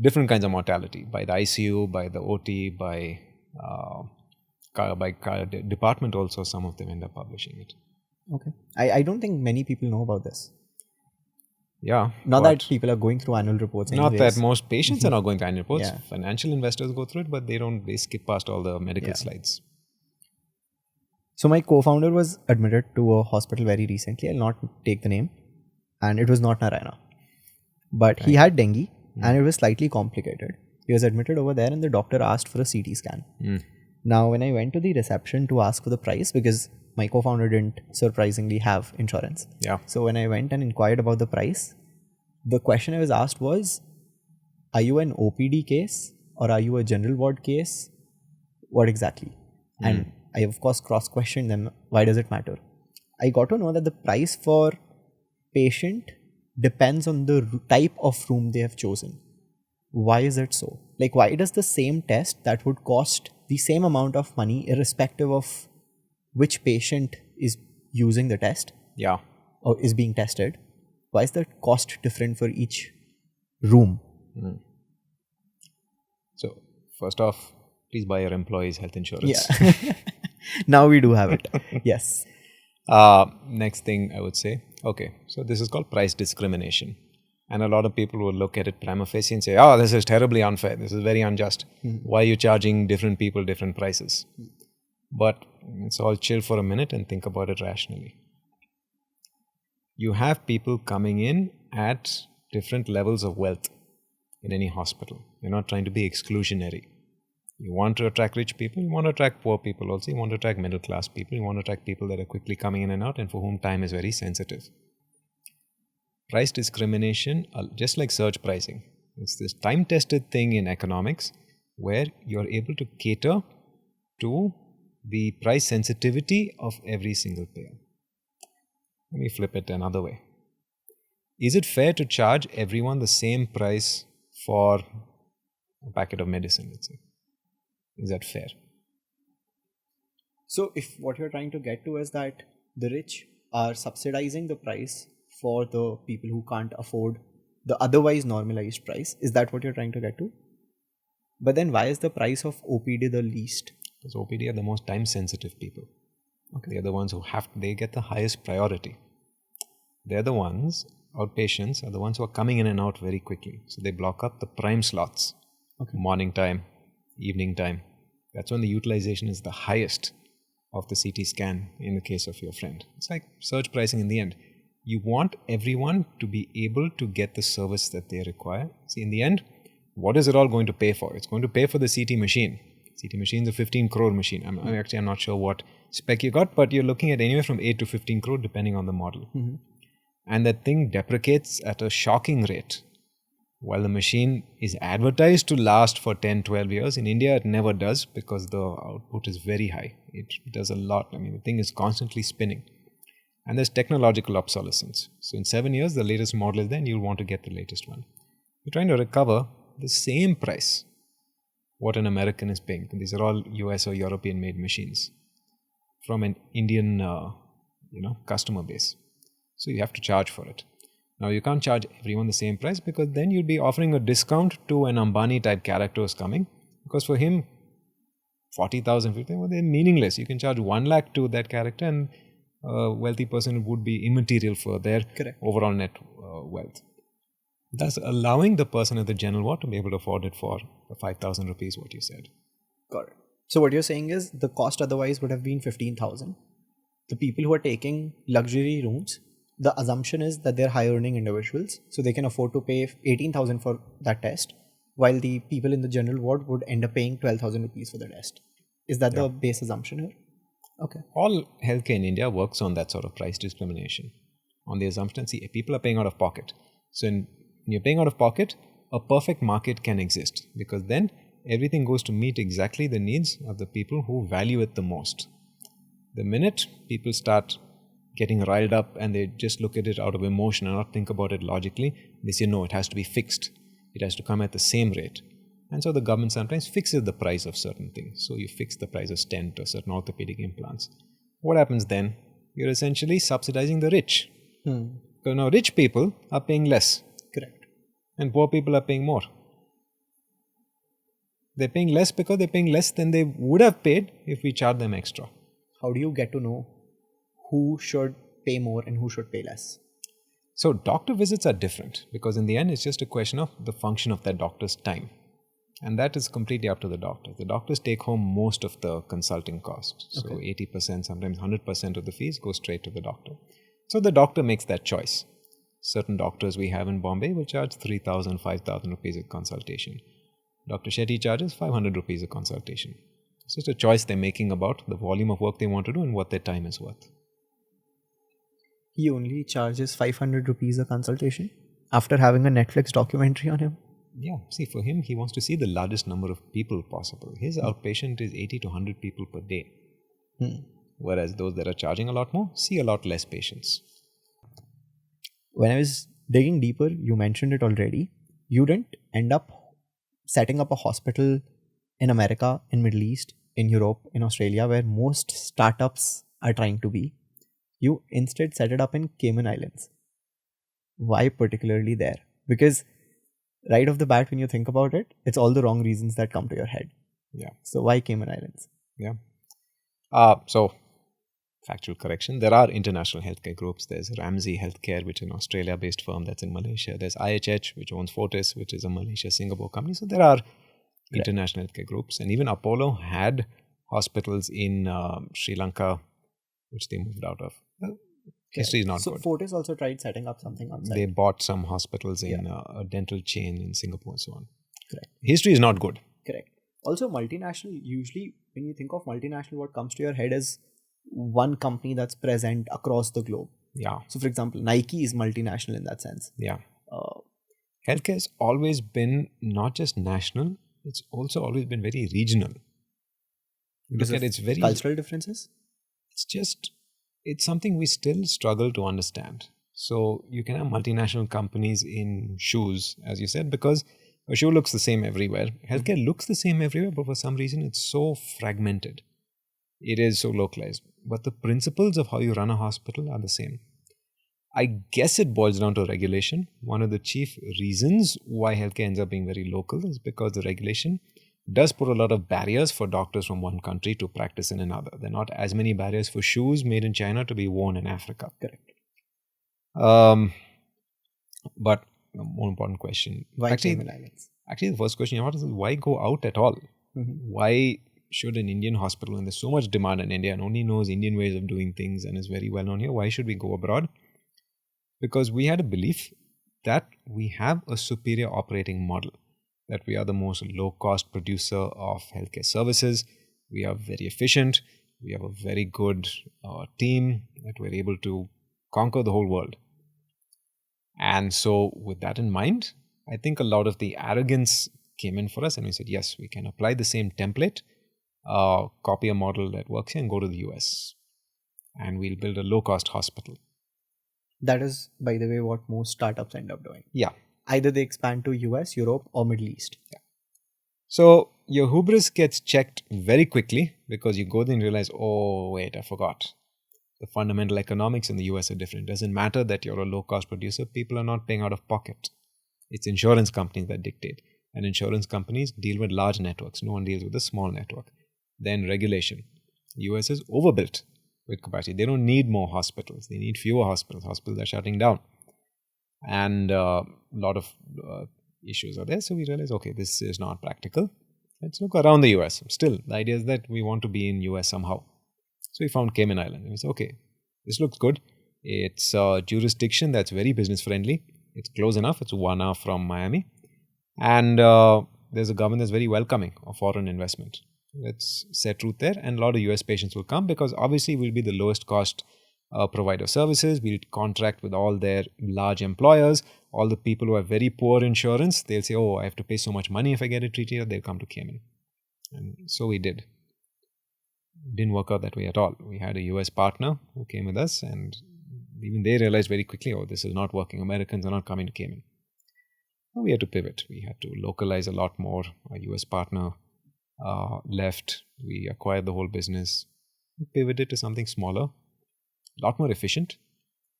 different kinds of mortality, by the ICU, by the OT, by department also. Some of them end up publishing it. Okay. I don't think many people know about this. Yeah. Not that people are going through annual reports anyways. Not that most patients are not going to annual reports. Yeah. Financial investors go through it, but they skip past all the medical slides. So my co-founder was admitted to a hospital very recently. I'll not take the name. And it was not Narayana. But he had dengue and it was slightly complicated. He was admitted over there and the doctor asked for a CT scan. Now, when I went to the reception to ask for the price, because my co-founder didn't surprisingly have insurance. Yeah. So when I went and inquired about the price, the question I was asked was, are you an OPD case or are you a general ward case? What exactly? And I, of course, cross-questioned them. Why does it matter? I got to know that the price for patient depends on the type of room they have chosen. Why is it so? Like, why does the same test that would cost the same amount of money, irrespective of which patient is using the test or is being tested, why is the cost different for each room? So, first off, please buy your employees' health insurance. Yeah. Now we do have it. Yes. Next thing I would say, okay, so this is called price discrimination. And a lot of people will look at it prima facie and say, oh, this is terribly unfair. This is very unjust. Why are you charging different people different prices? But it's all chill for a minute and think about it rationally. You have people coming in at different levels of wealth in any hospital. You're not trying to be exclusionary. You want to attract rich people, you want to attract poor people also, you want to attract middle class people, you want to attract people that are quickly coming in and out and for whom time is very sensitive. Price discrimination, just like surge pricing, it's this time-tested thing in economics where you're able to cater to the price sensitivity of every single payer. Let me flip it another way. Is it fair to charge everyone the same price for a packet of medicine, let's say? Is that fair? So if what you're trying to get to is that the rich are subsidizing the price for the people who can't afford the otherwise normalized price, is that what you're trying to get to? But then why is the price of OPD the least? Because OPD are the most time-sensitive people. Okay. They're the ones who they get the highest priority. They're the ones, outpatients, are the ones who are coming in and out very quickly. So they block up the prime slots. Okay. Morning time, evening time. That's when the utilization is the highest of the CT scan in the case of your friend. It's like surge pricing in the end. You want everyone to be able to get the service that they require. See, in the end, what is it all going to pay for? It's going to pay for the CT machine. CT machine is a 15 crore machine. I'm not sure what spec you got, but you're looking at anywhere from 8 to 15 crore depending on the model. And that thing deprecates at a shocking rate. While the machine is advertised to last for 10, 12 years, in India it never does because the output is very high. It does a lot. I mean, the thing is constantly spinning. And there's technological obsolescence. So in 7 years, the latest model is there and you'll want to get the latest one. You're trying to recover the same price what an American is paying. These are all US or European made machines from an Indian customer base. So you have to charge for it. Now you can't charge everyone the same price because then you'd be offering a discount to an Ambani type character who's coming. Because for him, 40,000, 50,000, well, they're meaningless. You can charge 1 lakh to that character and a wealthy person would be immaterial for their overall net wealth. Thus allowing the person at the general ward to be able to afford it for 5,000 rupees, what you said. Got it. So what you're saying is the cost otherwise would have been 15,000. The people who are taking luxury rooms, the assumption is that they're high earning individuals, so they can afford to pay 18,000 for that test, while the people in the general ward would end up paying 12,000 rupees for the test. Is that the base assumption here? Okay. All healthcare in India works on that sort of price discrimination. On the assumption, see, people are paying out of pocket. So when you're paying out of pocket, a perfect market can exist because then everything goes to meet exactly the needs of the people who value it the most. The minute people start getting riled up and they just look at it out of emotion and not think about it logically, they say, no, it has to be fixed. It has to come at the same rate. And so the government sometimes fixes the price of certain things. So you fix the price of stent or certain orthopedic implants. What happens then? You're essentially subsidizing the rich. So now rich people are paying less. Correct. And poor people are paying more. They're paying less because they're paying less than they would have paid if we charged them extra. How do you get to know who should pay more and who should pay less? So doctor visits are different because in the end, it's just a question of the function of that doctor's time. And that is completely up to the doctor. The doctors take home most of the consulting cost. So 80%, sometimes 100% of the fees go straight to the doctor. So the doctor makes that choice. Certain doctors we have in Bombay will charge 3,000, 5,000 rupees a consultation. Dr. Shetty charges 500 rupees a consultation. It's just a choice they're making about the volume of work they want to do and what their time is worth. He only charges 500 rupees a consultation after having a Netflix documentary on him? Yeah, see, for him, he wants to see the largest number of people possible. His outpatient is 80 to 100 people per day. Whereas those that are charging a lot more see a lot less patients. When I was digging deeper, you mentioned it already. You didn't end up setting up a hospital in America, in Middle East, in Europe, in Australia, where most startups are trying to be. You instead set it up in Cayman Islands. Why particularly there? Because right off the bat, when you think about it, it's all the wrong reasons that come to your head. Yeah. So why Cayman Islands? Yeah. So, factual correction. There are international healthcare groups. There's Ramsay Healthcare, which is an Australia-based firm that's in Malaysia. There's IHH, which owns Fortis, which is a Malaysia-Singapore company. So there are international healthcare groups. And even Apollo had hospitals in Sri Lanka, which they moved out of. History is not good. So Fortis also tried setting up something outside. They bought some hospitals in a dental chain in Singapore and so on. Correct. History is not good. Correct. Also, multinational, usually when you think of multinational, what comes to your head is one company that's present across the globe. Yeah. So, for example, Nike is multinational in that sense. Yeah. Healthcare has always been not just national, it's also always been very regional. Because it's very cultural differences? It's something we still struggle to understand. So you can have multinational companies in shoes, as you said, because a shoe looks the same everywhere. Healthcare looks the same everywhere, but for some reason it's so fragmented. It is so localized. But the principles of how you run a hospital are the same. I guess it boils down to regulation. One of the chief reasons why healthcare ends up being very local is because the regulation does put a lot of barriers for doctors from one country to practice in another. There are not as many barriers for shoes made in China to be worn in Africa. Correct. But a more important question. Why Cayman Islands? Actually, the first question you have is why go out at all? Why should an Indian hospital, and there's so much demand in India and only knows Indian ways of doing things and is very well known here, why should we go abroad? Because we had a belief that we have a superior operating model, that we are the most low-cost producer of healthcare services, we are very efficient, we have a very good team, that we're able to conquer the whole world. And so with that in mind, I think a lot of the arrogance came in for us and we said, yes, we can apply the same template, copy a model that works here and go to the US. And we'll build a low-cost hospital. That is, by the way, what most startups end up doing. Yeah. Either they expand to US, Europe, or Middle East. Yeah. So your hubris gets checked very quickly because you go there and realize, oh, wait, I forgot. The fundamental economics in the US are different. It doesn't matter that you're a low-cost producer. People are not paying out of pocket. It's insurance companies that dictate. And insurance companies deal with large networks. No one deals with a small network. Then regulation. The US is overbuilt with capacity. They don't need more hospitals. They need fewer hospitals. Hospitals are shutting down. And a lot of issues are there. So we realize, okay, this is not practical. Let's look around the US. Still, the idea is that we want to be in US somehow. So we found Cayman Islands. And we said, okay, this looks good. It's a jurisdiction that's very business friendly. It's close enough. It's 1 hour from Miami. And there's a government that's very welcoming of foreign investment. Let's set root there. And a lot of US patients will come because obviously we'll be the lowest cost provider of services. We'll contract with all their large employers. All the people who have very poor insurance, they'll say, oh, I have to pay so much money if I get a treaty here. They'll come to Cayman. And so we did. Didn't work out that way at all. We had a US partner who came with us, and even they realized very quickly, oh, this is not working. Americans are not coming to Cayman. So we had to pivot. We had to localize a lot more. Our US partner left. We acquired the whole business. We pivoted to something smaller, a lot more efficient,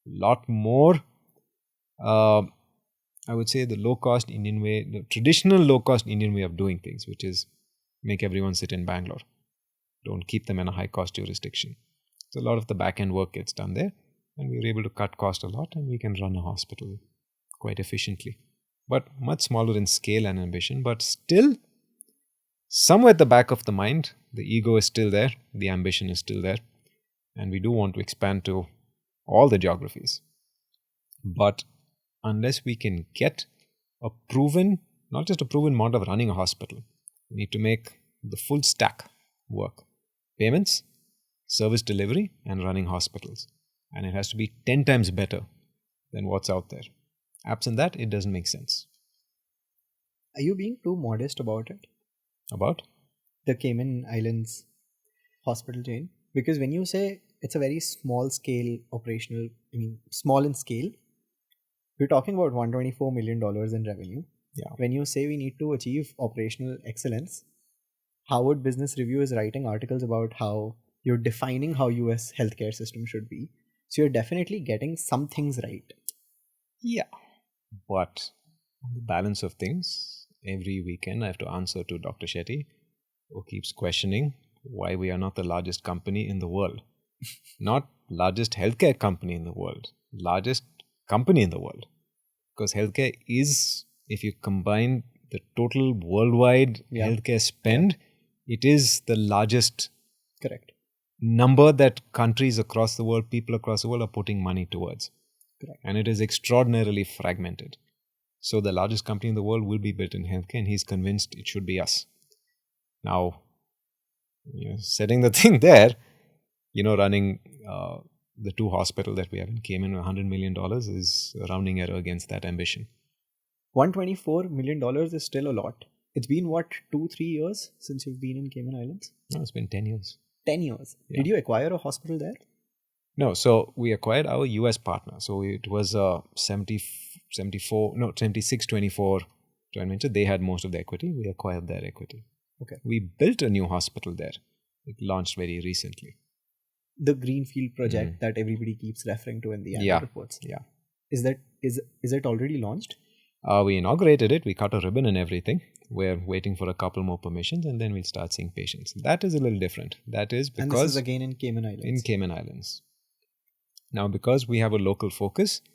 a lot more, I would say, the low-cost Indian way, the traditional low-cost Indian way of doing things, which is make everyone sit in Bangalore. Don't keep them in a high-cost jurisdiction. So a lot of the back-end work gets done there, and we were able to cut cost a lot, and we can run a hospital quite efficiently. But much smaller in scale and ambition, but still, somewhere at the back of the mind, the ego is still there, the ambition is still there, and we do want to expand to all the geographies. But unless we can get a proven, not just a proven model of running a hospital, we need to make the full stack work. Payments, service delivery, and running hospitals. And it has to be 10 times better than what's out there. Absent that, it doesn't make sense. Are you being too modest about it? About? The Cayman Islands hospital chain? Because when you say it's a very small scale operational, small in scale, we're talking about $124 million in revenue. Yeah. When you say we need to achieve operational excellence, Harvard Business Review is writing articles about how you're defining how US healthcare system should be. So you're definitely getting some things right. Yeah. But on the balance of things, every weekend I have to answer to Dr. Shetty, who keeps questioning why we are not the largest company in the world. Not largest healthcare company in the world. Largest company in the world. Because healthcare is, if you combine the total worldwide healthcare spend, it is the largest number that countries across the world, people across the world are putting money towards. Correct. And it is extraordinarily fragmented. So the largest company in the world will be built in healthcare, and he's convinced it should be us. Now, setting the thing there, running the 2 hospitals that we have in Cayman, $100 million is a rounding error against that ambition. $124 million is still a lot. It's been, 2-3 years since you've been in Cayman Islands? No, it's been 10 years. 10 years. Yeah. Did you acquire a hospital there? No, so we acquired our US partner. So it was a 76-24 joint venture. They had most of the equity. We acquired their equity. Okay. We built a new hospital there. It launched very recently. The Greenfield project that everybody keeps referring to in the annual reports. Yeah. Is it already launched? We inaugurated it. We cut a ribbon and everything. We're waiting for a couple more permissions, and then we'll start seeing patients. That is a little different. That is because... And this is again in Cayman Islands. In Cayman Islands. Now, because we have a local focus, I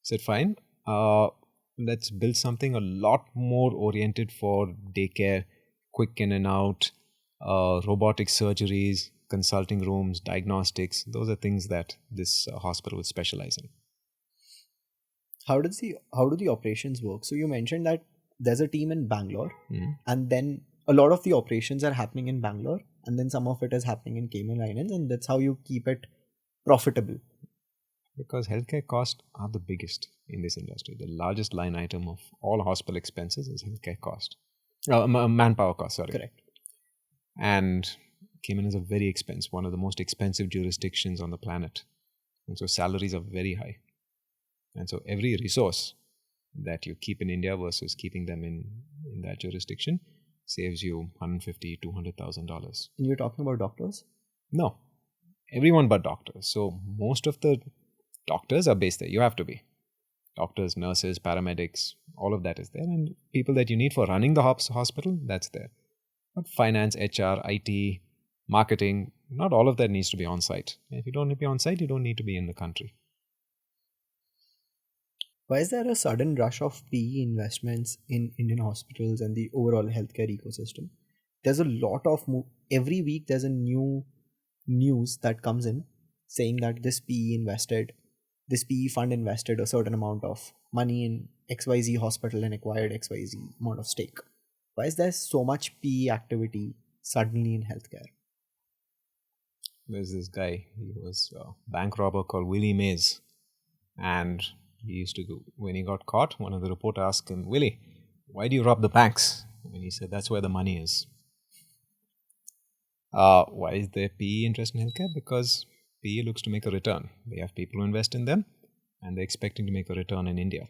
said, fine, let's build something a lot more oriented for daycare, quick in and out, robotic surgeries, consulting rooms, diagnostics. Those are things that this hospital would specialize in. How do the operations work? So you mentioned that there's a team in Bangalore, and then a lot of the operations are happening in Bangalore, and then some of it is happening in Cayman Islands, and that's how you keep it profitable. Because healthcare costs are the biggest in this industry. The largest line item of all hospital expenses is healthcare cost. Manpower cost, sorry. Correct. And Cayman is a very expensive, one of the most expensive jurisdictions on the planet. And so salaries are very high. And so every resource that you keep in India versus keeping them in that jurisdiction saves you $150,000 to $200,000. And you're talking about doctors? No. everyone but doctors. So most of the doctors are based there. You have to be. Doctors, nurses, paramedics, all of that is there. And people that you need for running the hospital, that's there. But finance, HR, IT, marketing, not all of that needs to be on site. If you don't need to be on site, you don't need to be in the country. Why is there a sudden rush of PE investments in Indian hospitals and the overall healthcare ecosystem? There's a lot of every week there's a new news that comes in saying that this PE fund invested a certain amount of money in XYZ hospital and acquired XYZ amount of stake. Why is there so much PE activity suddenly in healthcare? There's this guy, he was a bank robber called Willie Mays. And he used to go, when he got caught, one of the reporters asked him, Willie, why do you rob the banks? And he said, that's where the money is. Why is there PE interest in healthcare? Because PE looks to make a return. They have people who invest in them, and they're expecting to make a return in India.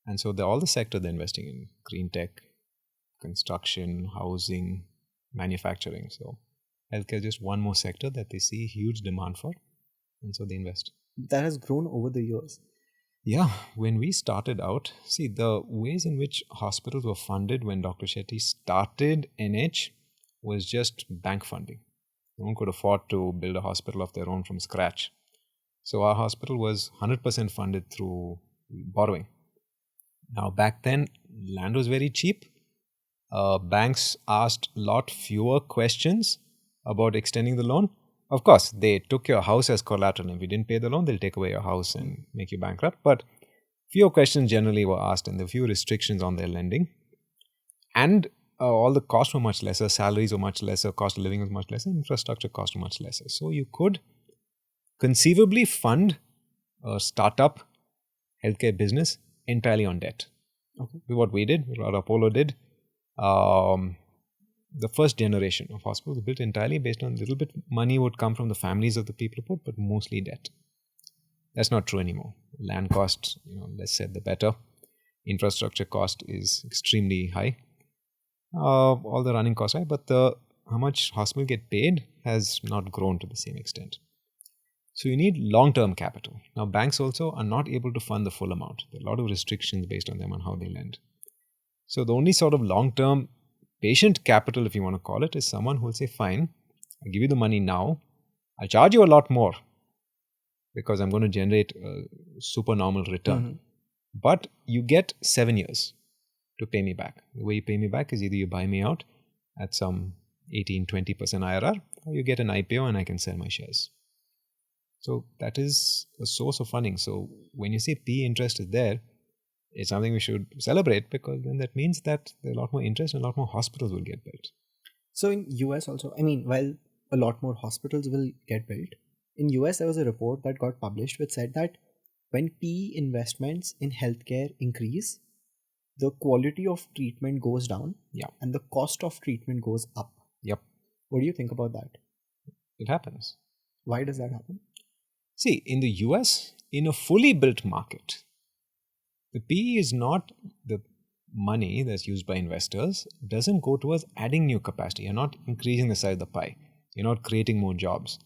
And so all the sector they're investing in, green tech, construction, housing, manufacturing. So healthcare is just one more sector that they see huge demand for, and so they invest. That has grown over the years. Yeah, when we started out, see, the ways in which hospitals were funded when Dr. Shetty started NH was just bank funding. No one could afford to build a hospital of their own from scratch. So our hospital was 100% funded through borrowing. Now, back then, land was very cheap. Banks asked a lot fewer questions about extending the loan. Of course, they took your house as collateral. If you didn't pay the loan, they'll take away your house and make you bankrupt. But fewer questions generally were asked, and there were few restrictions on their lending. And all the costs were much lesser. Salaries were much lesser. Cost of living was much lesser. Infrastructure cost were much lesser. So you could conceivably fund a startup healthcare business entirely on debt. Okay. What we did, what Apollo did, the first generation of hospitals built entirely based on a little bit money would come from the families of the people who put, but mostly debt. That's not true anymore. Land cost, less said the better. Infrastructure cost is extremely high. All the running costs, right? But how much hospital get paid has not grown to the same extent. So you need long-term capital. Now, banks also are not able to fund the full amount. There are a lot of restrictions based on them on how they lend. So the only sort of long-term patient capital, if you want to call it, is someone who will say, fine, I'll give you the money now. I'll charge you a lot more because I'm going to generate a supernormal return. Mm-hmm. But you get 7 years to pay me back. The way you pay me back is either you buy me out at some 18-20% IRR, or you get an IPO and I can sell my shares. So that is a source of funding. So when you say PE interest is there, it's something we should celebrate, because then that means that there are a lot more interest and a lot more hospitals will get built. So in US also, while a lot more hospitals will get built, in US there was a report that got published which said that when PE investments in healthcare increase, the quality of treatment goes down, and the cost of treatment goes up. Yep. What do you think about that? It happens. Why does that happen? See, in the US, in a fully built market, the PE is not the money that's used by investors, doesn't go towards adding new capacity. You're not increasing the size of the pie. You're not creating more jobs.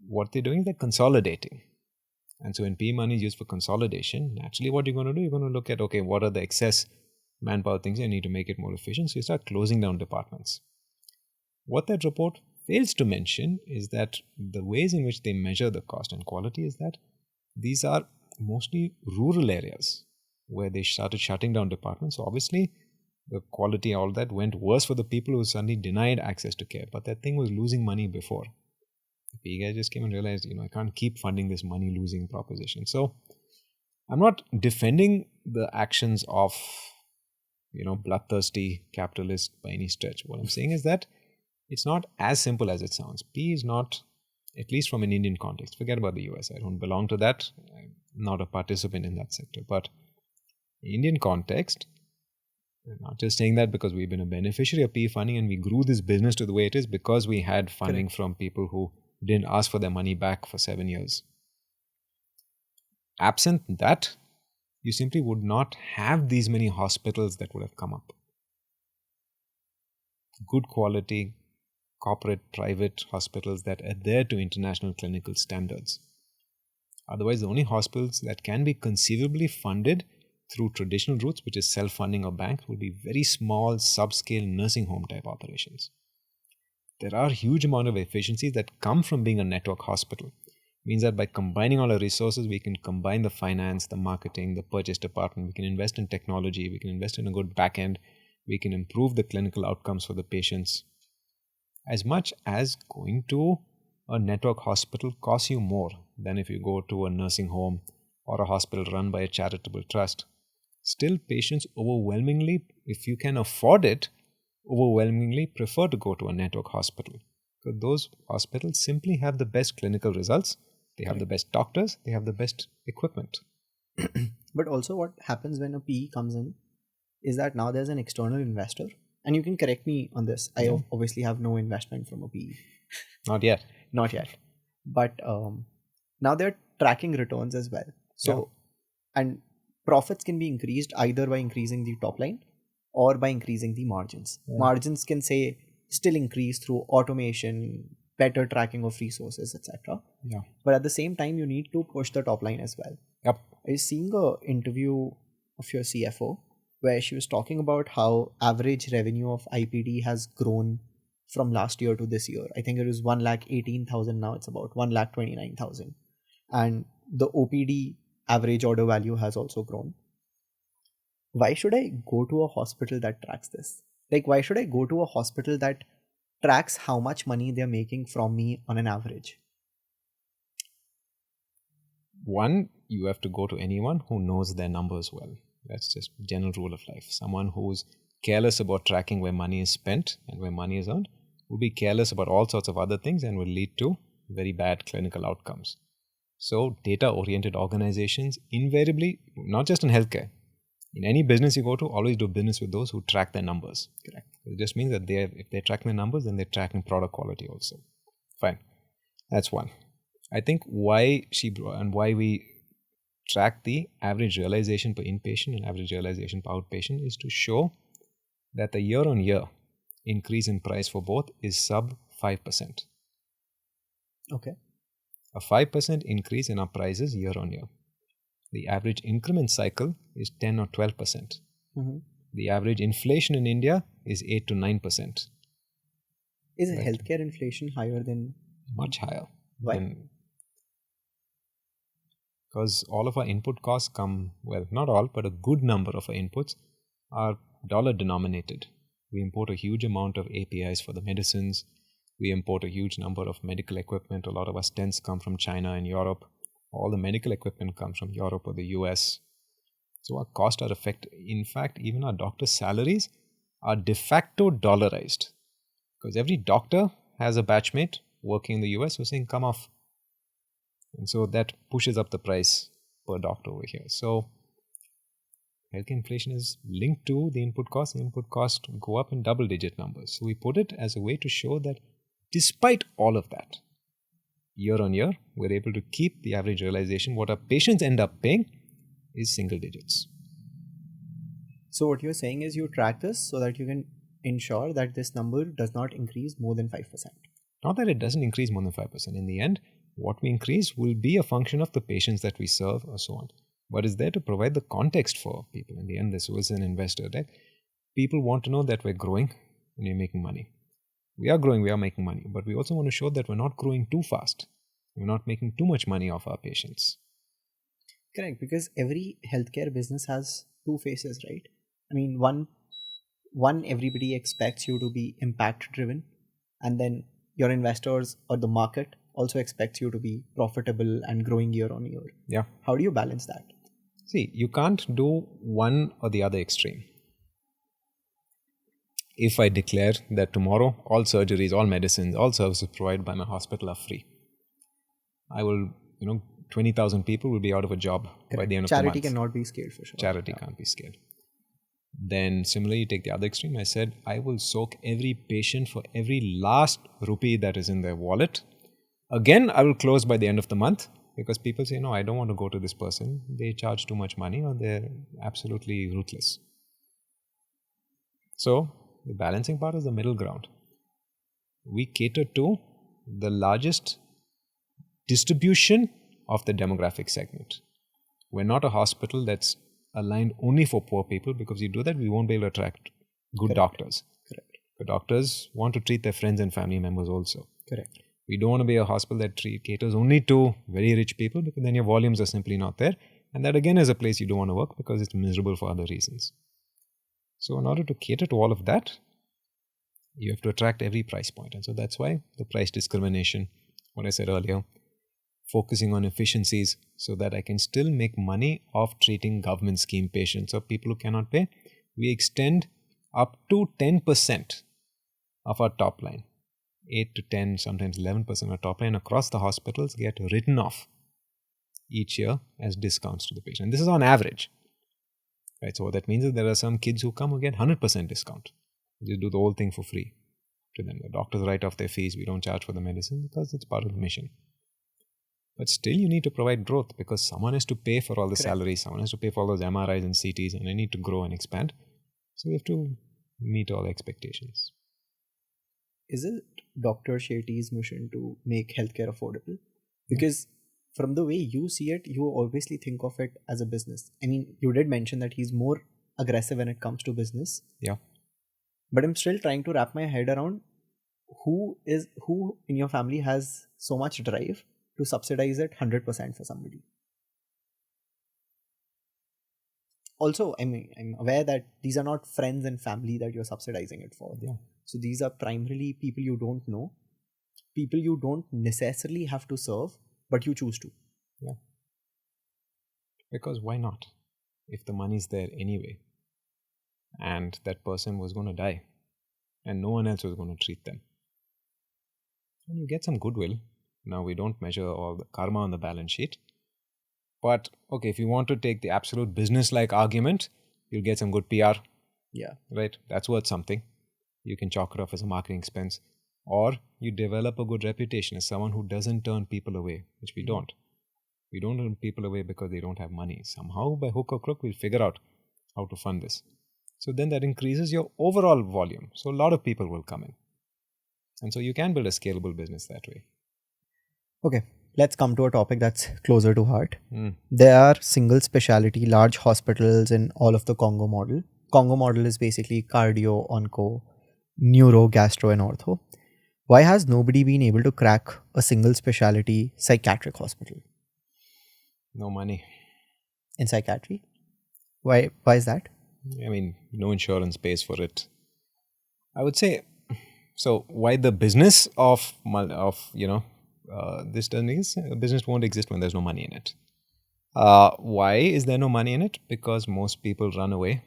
What they're doing is they're consolidating. And so when PE money is used for consolidation, naturally what you're going to do, you're going to look at, okay, what are the excess manpower things you need to make it more efficient? So you start closing down departments. What that report fails to mention is that the ways in which they measure the cost and quality is that these are mostly rural areas where they started shutting down departments. So obviously the quality, all that went worse for the people who suddenly denied access to care. But that thing was losing money before. The PE guy just came and realized, I can't keep funding this money-losing proposition. So I'm not defending the actions of, bloodthirsty capitalists by any stretch. What I'm saying is that it's not as simple as it sounds. PE is not, at least from an Indian context. Forget about the US. I don't belong to that. I'm not a participant in that sector. But in Indian context, I'm not just saying that because we've been a beneficiary of PE funding and we grew this business to the way it is because we had funding from people who didn't ask for their money back for 7 years. Absent that, you simply would not have these many hospitals that would have come up. Good quality, corporate, private hospitals that adhere to international clinical standards. Otherwise, the only hospitals that can be conceivably funded through traditional routes, which is self-funding or bank, will be very small, subscale nursing home type operations. There are huge amount of efficiencies that come from being a network hospital. Means that by combining all our resources, we can combine the finance, the marketing, the purchase department, we can invest in technology, we can invest in a good back end, we can improve the clinical outcomes for the patients. As much as going to a network hospital costs you more than if you go to a nursing home or a hospital run by a charitable trust, still patients overwhelmingly, if you can afford it, overwhelmingly prefer to go to a network hospital. Because those hospitals simply have the best clinical results, they have the best doctors, they have the best equipment. But also what happens when a PE comes in is that now there's an external investor. And you can correct me on this. I obviously have no investment from a PE. Not yet. Not yet. But now they're tracking returns as well. So, and profits can be increased either by increasing the top line or by increasing the margins. Margins can say still increase through automation, better tracking of resources, etc. Yeah. But at the same time, you need to push the top line as well. Yep. I was seeing an interview of your CFO where she was talking about how average revenue of IPD has grown from last year to this year. I think it was 1,18,000, now it's about 1,29,000. And the OPD average order value has also grown. Why should I go to a hospital that tracks this? Like, why should I go to a hospital that tracks how much money they're making from me on an average? One, you have to go to anyone who knows their numbers well. That's just general rule of life. Someone who's careless about tracking where money is spent and where money is earned will be careless about all sorts of other things and will lead to very bad clinical outcomes. So data-oriented organizations invariably, not just in healthcare, in any business you go to, always do business with those who track their numbers. Correct. It just means that if they're tracking their numbers, then they're tracking product quality also. Fine. That's one. I think why we track the average realization per inpatient and average realization per outpatient is to show that the year-on-year increase in price for both is sub 5%. Okay. A 5% increase in our prices year-on-year. The average increment cycle is 10 or 12%. Mm-hmm. The average inflation in India is 8 to 9%. Is healthcare inflation higher than? Much higher. Why? Because all of our input costs come, well, not all, but a good number of our inputs are dollar denominated. We import a huge amount of APIs for the medicines. We import a huge number of medical equipment. A lot of our stents come from China and Europe. All the medical equipment comes from Europe or the US. So our costs are affected. In fact, even our doctors' salaries are de facto dollarized. Because every doctor has a batchmate working in the US who's saying, come off. And so that pushes up the price per doctor over here. So healthcare inflation is linked to the input cost. The input costs go up in double-digit numbers. So we put it as a way to show that despite all of that, year on year, we're able to keep the average realization. What our patients end up paying is single digits. So what you're saying is you track this so that you can ensure that this number does not increase more than 5%. Not that it doesn't increase more than 5%. In the end, what we increase will be a function of the patients that we serve or so on. But it's there to provide the context for people. In the end, this was an investor deck. People want to know that we're growing and we're making money. We are growing, we are making money. But we also want to show that we're not growing too fast. We're not making too much money off our patients. Correct, because every healthcare business has two faces, right? I mean, one everybody expects you to be impact driven, and then your investors or the market also expects you to be profitable and growing year on year. Yeah. How do you balance that? See, you can't do one or the other extreme. If I declare that tomorrow all surgeries, all medicines, all services provided by my hospital are free, I will, 20,000 people will be out of a job by the end of the month. Charity cannot be scaled for sure. Charity can't be scaled. Then similarly, you take the other extreme. I said, I will soak every patient for every last rupee that is in their wallet. Again, I will close by the end of the month because people say, no, I don't want to go to this person. They charge too much money or they're absolutely ruthless. So the balancing part is the middle ground. we cater to the largest distribution of the demographic segment. We're not a hospital that's aligned only for poor people, because if you do that, we won't be able to attract good doctors. Correct. The doctors want to treat their friends and family members also. Correct. We don't want to be a hospital that caters only to very rich people, because then your volumes are simply not there. And that again is a place you don't want to work, because it's miserable for other reasons. So in order to cater to all of that, you have to attract every price point. And so that's why the price discrimination, what I said earlier, focusing on efficiencies so that I can still make money off treating government scheme patients or people who cannot pay. We extend up to 10% of our top line. 8 to 10, sometimes 11% of our top line across the hospitals get written off each year as discounts to the patient. And this is on average. Right? So what that means is there are some kids who come who get 100% discount. We do the whole thing for free to them. The doctors write off their fees. We don't charge for the medicine because it's part of the mission. But still you need to provide growth, because someone has to pay for all the salaries. Someone has to pay for all those MRIs and CTs, and they need to grow and expand. So we have to meet all expectations. Is it Dr. Shetty's mission to make healthcare affordable? Because from the way you see it, you obviously think of it as a business. I mean, you did mention that he's more aggressive when it comes to business. Yeah. But I'm still trying to wrap my head around who in your family has so much drive to subsidize it 100% for somebody. Also, I mean, I'm aware that these are not friends and family that you're subsidizing it for. Yeah. So these are primarily people you don't know, people you don't necessarily have to serve, but you choose to. Yeah. Because why not? If the money's there anyway, and that person was going to die, and no one else was going to treat them, and you get some goodwill. Now, we don't measure all the karma on the balance sheet. But, okay, if you want to take the absolute business-like argument, you'll get some good PR. Yeah. Right? That's worth something. You can chalk it off as a marketing expense. Or you develop a good reputation as someone who doesn't turn people away, which we don't. We don't turn people away because they don't have money. Somehow, by hook or crook, we'll figure out how to fund this. So then that increases your overall volume. So a lot of people will come in. And so you can build a scalable business that way. Okay, let's come to a topic that's closer to heart. There are single specialty large hospitals in all of the Congo model. Congo model is basically cardio, onco, neuro, gastro, and ortho. Why has nobody been able to crack a single specialty psychiatric hospital? No money. In psychiatry? Why is that? I mean, no insurance pays for it. I would say, so why the business of this doesn't exist? A business won't exist when there's no money in it. Why is there no money in it? Because most people run away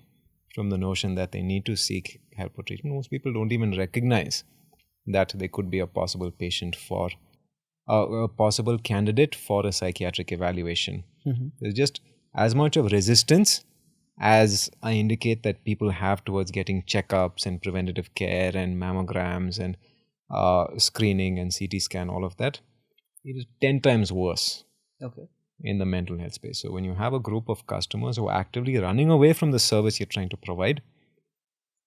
from the notion that they need to seek help or treatment. Most people don't even recognize that they could be a possible patient for a possible candidate for a psychiatric evaluation. There's just as much of resistance as I indicate that people have towards getting checkups and preventative care and mammograms and screening and CT scan, all of that. It is 10 times worse in the mental health space. So when you have a group of customers who are actively running away from the service you're trying to provide,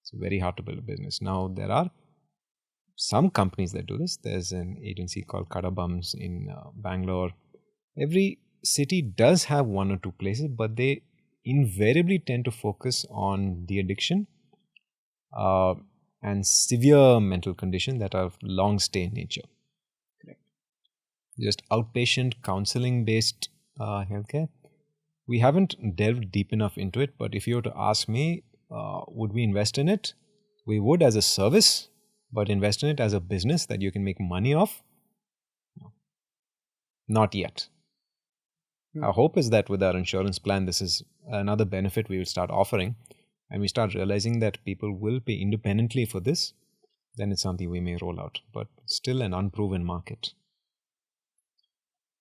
it's very hard to build a business. Now, there are some companies that do this. There's an agency called Kadabums in Bangalore. Every city does have one or two places, but they invariably tend to focus on the addiction and severe mental conditions that are long stay in nature. Correct. Just outpatient counseling based healthcare. We haven't delved deep enough into it, but if you were to ask me, would we invest in it? We would as a service, but invest in it as a business that you can make money off? No. Not yet. Our hope is that with our insurance plan, this is another benefit we will start offering, and we start realizing that people will pay independently for this, then it's something we may roll out, but still an unproven market.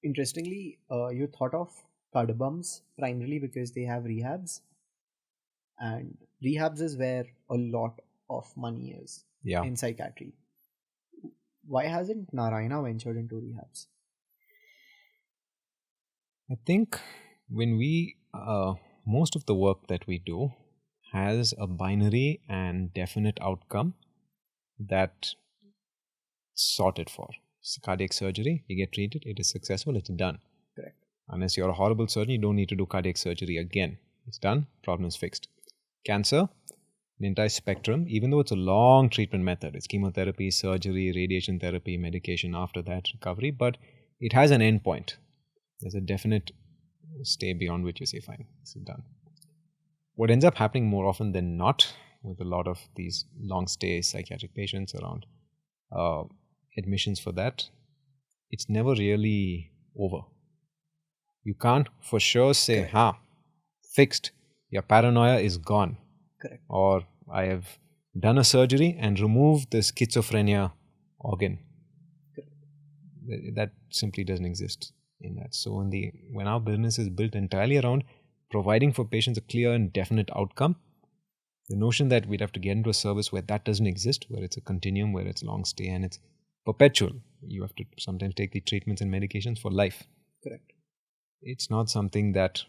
Interestingly, you thought of Kadabums primarily because they have rehabs, and rehabs is where a lot of money is in psychiatry. Why hasn't Narayana ventured into rehabs? I think when we, most of the work that we do has a binary and definite outcome that sorted for. It's cardiac surgery, you get treated, it is successful, it's done. Correct. Unless you're a horrible surgeon, you don't need to do cardiac surgery again. It's done, problem is fixed. Cancer, the entire spectrum, even though it's a long treatment method, it's chemotherapy, surgery, radiation therapy, medication, after that recovery, but it has an end point. There's a definite stay beyond which you say, fine, this is done. What ends up happening more often than not with a lot of these long stay psychiatric patients around admissions for that, it's never really over. You can't for sure say, fixed, your paranoia is gone. Correct. Or I have done a surgery and removed the schizophrenia organ. Correct. That simply doesn't exist in that. So when our business is built entirely around providing for patients a clear and definite outcome, the notion that we'd have to get into a service where that doesn't exist, where it's a continuum, where it's long stay and it's perpetual. You have to sometimes take the treatments and medications for life. Correct. It's not something that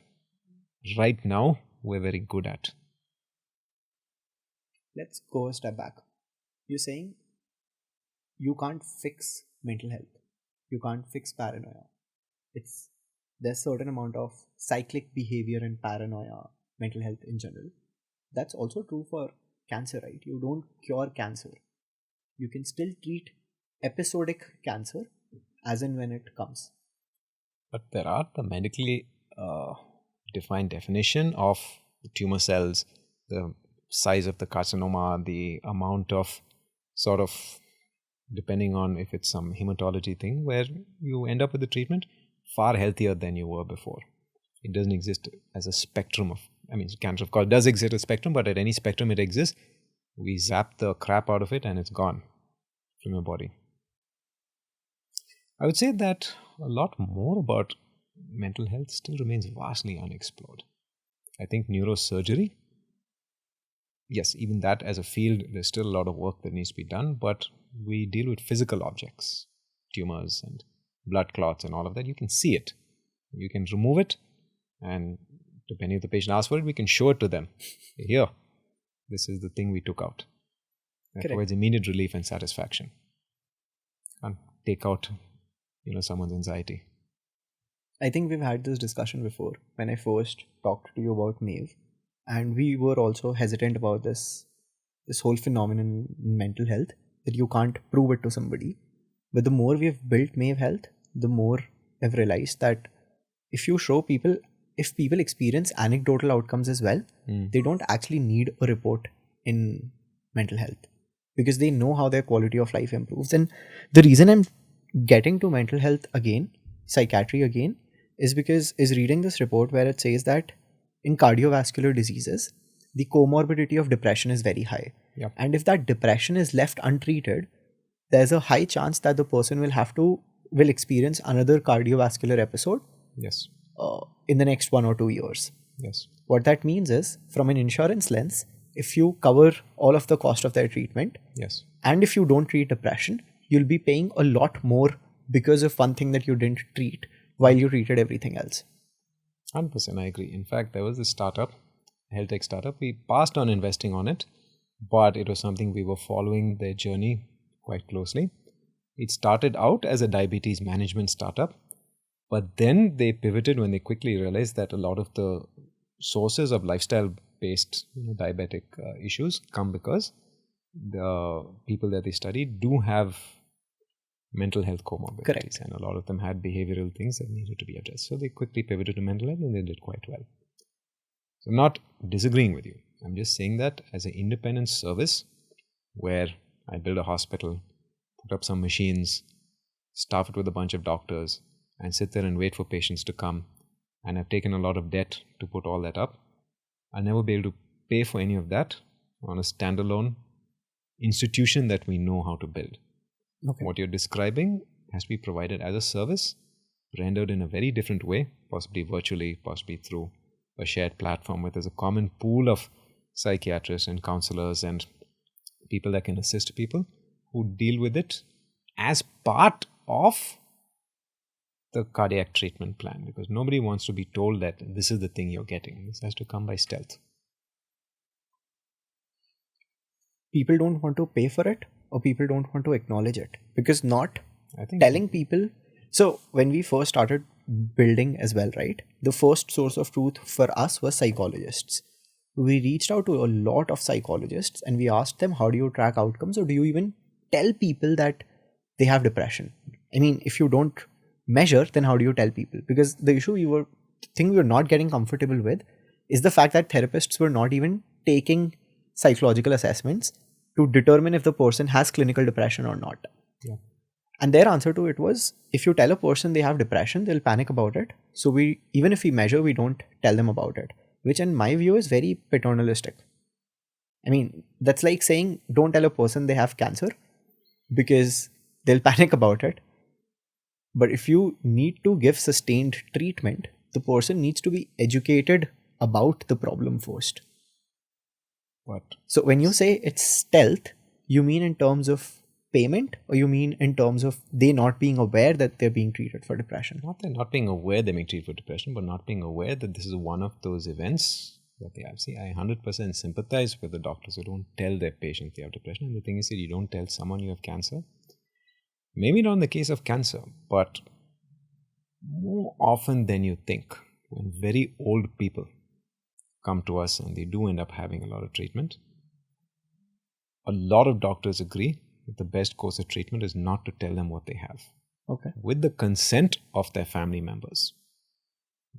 right now we're very good at. Let's go a step back. You're saying you can't fix mental health. You can't fix paranoia. There's a certain amount of cyclic behavior and paranoia, mental health in general. That's also true for cancer, right? You don't cure cancer. You can still treat episodic cancer as and when it comes. But there are the medically defined definition of the tumor cells, the size of the carcinoma, the amount of sort of, depending on if it's some hematology thing, where you end up with the treatment far healthier than you were before. It doesn't exist as a spectrum of, cancer of course does exist as a spectrum, but at any spectrum it exists. We zap the crap out of it and it's gone from your body. I would say that a lot more about mental health still remains vastly unexplored. I think neurosurgery, yes, even that as a field, there's still a lot of work that needs to be done, but we deal with physical objects, tumors and blood clots and all of that. You can see it. You can remove it, and depending if the patient asks for it, we can show it to them. Here, this is the thing we took out. That provides immediate relief and satisfaction. And take out, someone's anxiety. I think we've had this discussion before when I first talked to you about Mave, and we were also hesitant about this whole phenomenon in mental health, that you can't prove it to somebody. But the more we've built Mave Health, the more I've realized that if people experience anecdotal outcomes as well, they don't actually need a report in mental health, because they know how their quality of life improves. And the reason I'm getting to mental health again, psychiatry again, is because is reading this report where it says that in cardiovascular diseases, the comorbidity of depression is very high. Yep. And if that depression is left untreated, there's a high chance that the person will experience another cardiovascular episode. Yes. In the next 1 or 2 years. Yes. What that means is, from an insurance lens, if you cover all of the cost of their treatment, yes, and if you don't treat depression, you'll be paying a lot more because of one thing that you didn't treat while you treated everything else. 100%, I agree. In fact, there was this startup, health tech startup. We passed on investing on it, but it was something we were following their journey quite closely. It started out as a diabetes management startup, but then they pivoted when they quickly realized that a lot of the sources of lifestyle-based diabetic issues come because the people that they studied do have mental health comorbidities. Correct. And a lot of them had behavioral things that needed to be addressed. So they quickly pivoted to mental health and they did quite well. So I'm not disagreeing with you. I'm just saying that as an independent service where I build a hospital, put up some machines, staff it with a bunch of doctors, and sit there and wait for patients to come, and I've taken a lot of debt to put all that up, I'll never be able to pay for any of that on a standalone institution that we know how to build. Okay. What you're describing has to be provided as a service, rendered in a very different way, possibly virtually, possibly through a shared platform where there's a common pool of psychiatrists and counselors and people that can assist people who deal with it as part of the cardiac treatment plan, because nobody wants to be told that this is the thing you're getting. This has to come by stealth. People don't want to pay for it, or people don't want to acknowledge it, because not I think telling people. So when we first started building as well, right, the first source of truth for us was psychologists. We reached out to a lot of psychologists and we asked them, how do you track outcomes, or do you even tell people that they have depression? I mean, if you don't measure, then how do you tell people? Because the thing we were not getting comfortable with is the fact that therapists were not even taking psychological assessments to determine if the person has clinical depression or not. Yeah. And their answer to it was, if you tell a person they have depression, they'll panic about it. So even if we measure, we don't tell them about it, which in my view is very paternalistic. I mean, that's like saying, don't tell a person they have cancer because they'll panic about it. But if you need to give sustained treatment, the person needs to be educated about the problem first. What? So when you say it's stealth, you mean in terms of payment, or you mean in terms of they not being aware that they're being treated for depression? Not they're not being aware they're being treated for depression, but not being aware that this is one of those events that they have. See, I 100% sympathize with the doctors who don't tell their patients they have depression. And the thing is that you don't tell someone you have cancer. Maybe not in the case of cancer, but more often than you think, when very old people come to us and they do end up having a lot of treatment, a lot of doctors agree that the best course of treatment is not to tell them what they have. Okay. With the consent of their family members.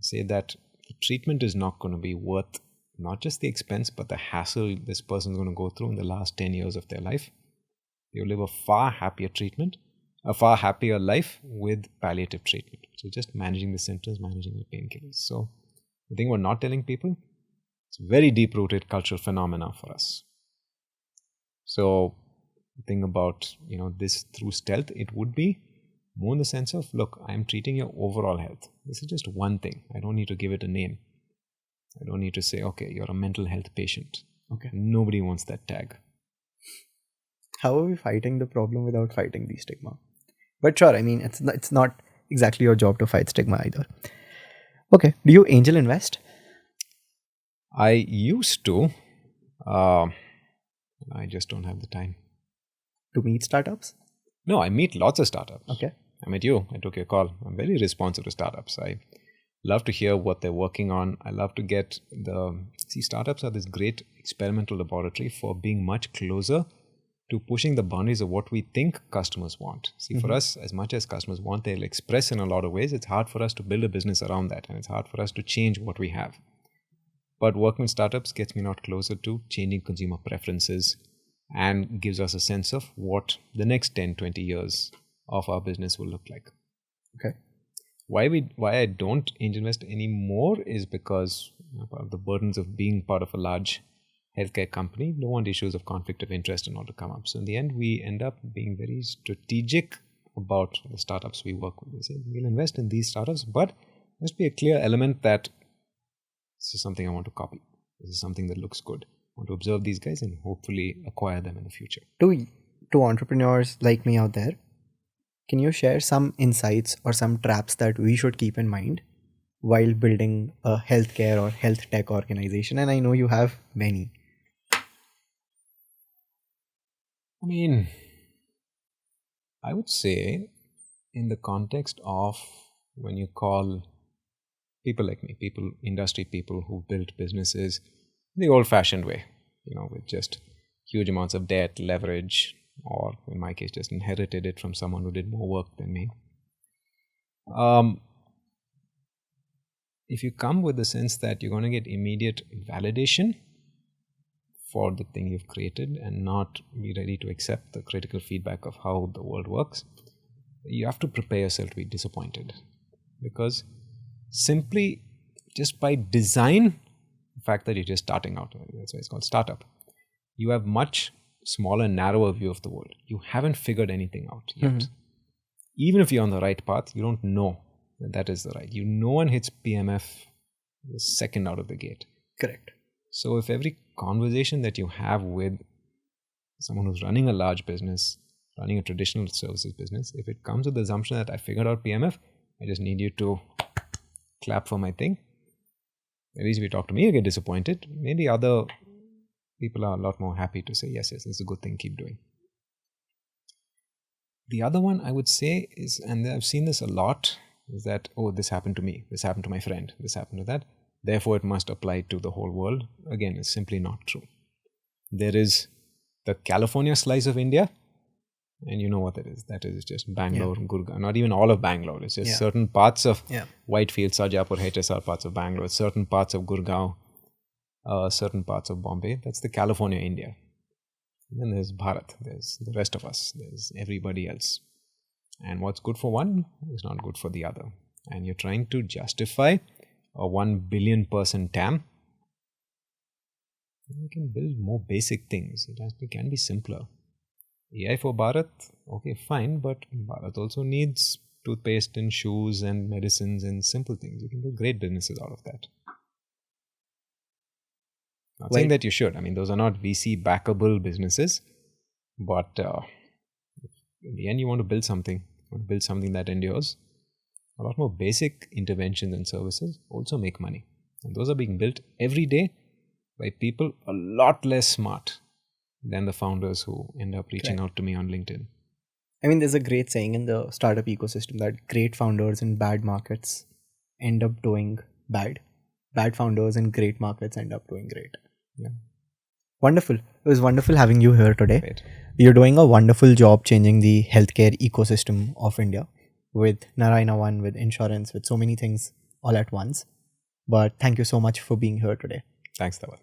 Say that the treatment is not going to be worth not just the expense, but the hassle this person is going to go through in the last 10 years of their life. They'll live a far happier life with palliative treatment. So just managing the symptoms, managing the painkillers. So the thing about not telling people, it's a very deep-rooted cultural phenomena for us. So the thing about, this through stealth, it would be more in the sense of, look, I'm treating your overall health. This is just one thing. I don't need to give it a name. I don't need to say, okay, you're a mental health patient. Okay. Nobody wants that tag. How are we fighting the problem without fighting the stigma? But sure, I mean, it's not exactly your job to fight stigma either. Okay. Do you angel invest? I used to. I just don't have the time. To meet startups? No, I meet lots of startups. Okay. I met you. I took your call. I'm very responsive to startups. I love to hear what they're working on. I love to get startups are this great experimental laboratory for being much closer to pushing the boundaries of what we think customers want. For us, as much as customers want, they'll express in a lot of ways. It's hard for us to build a business around that, and it's hard for us to change what we have. But working with startups gets me not closer to changing consumer preferences and gives us a sense of what the next 10, 20 years of our business will look like. Okay. Why I don't angel invest anymore is because of the burdens of being part of a large healthcare company. No one issues of conflict of interest and all to come up. So in the end, we end up being very strategic about the startups we work with. We say we'll invest in these startups, but there must be a clear element that this is something I want to copy. This is something that looks good. I want to observe these guys and hopefully acquire them in the future. To entrepreneurs like me out there, can you share some insights or some traps that we should keep in mind while building a healthcare or health tech organization? And I know you have many. I mean, I would say in the context of when you call people like me, industry people who built businesses the old-fashioned way, with just huge amounts of debt, leverage, or in my case, just inherited it from someone who did more work than me. If you come with the sense that you're going to get immediate validation for the thing you've created and not be ready to accept the critical feedback of how the world works, you have to prepare yourself to be disappointed. Because simply just by design, the fact that you're just starting out, that's why it's called startup, you have much smaller, narrower view of the world. You haven't figured anything out yet. Even if you're on the right path, you don't know that is the right. No one hits PMF the second out of the gate. Correct. So if every conversation that you have with someone who's running a large business, running a traditional services business, if it comes with the assumption that I figured out PMF, I just need you to clap for my thing. At least if you talk to me, you get disappointed. Maybe other people are a lot more happy to say, yes, this is a good thing, keep doing. The other one I would say is, and I've seen this a lot, is that, oh, this happened to me, this happened to my friend, this happened to that, therefore it must apply to the whole world. Again, it's simply not true. There is the California slice of India, and you know what that is. That is just Bangalore, Gurgaon, not even all of Bangalore. It's just certain parts of Whitefield, Sarjapur, HSR parts of Bangalore, certain parts of Gurgaon, certain parts of Bombay. That's the California India. And then there's Bharat, there's the rest of us, there's everybody else. And what's good for one is not good for the other. And you're trying to justify a 1 billion person TAM. You can build more basic things. It can be simpler. AI for Bharat, okay, fine, but Bharat also needs toothpaste and shoes and medicines and simple things. You can do great businesses out of that. Not saying that you should. I mean, those are not VC backable businesses, but in the end, you want to build something. That endures. A lot more basic interventions and services also make money. And those are being built every day by people a lot less smart than the founders who end up reaching out to me on LinkedIn. I mean, there's a great saying in the startup ecosystem that great founders in bad markets end up doing bad. Bad founders in great markets end up doing great. Yeah. Wonderful. It was wonderful having you here today. Great. You're doing a wonderful job changing the healthcare ecosystem of India with Narayana One, with insurance, with so many things all at once. But thank you so much for being here today. Thanks, Dhawal.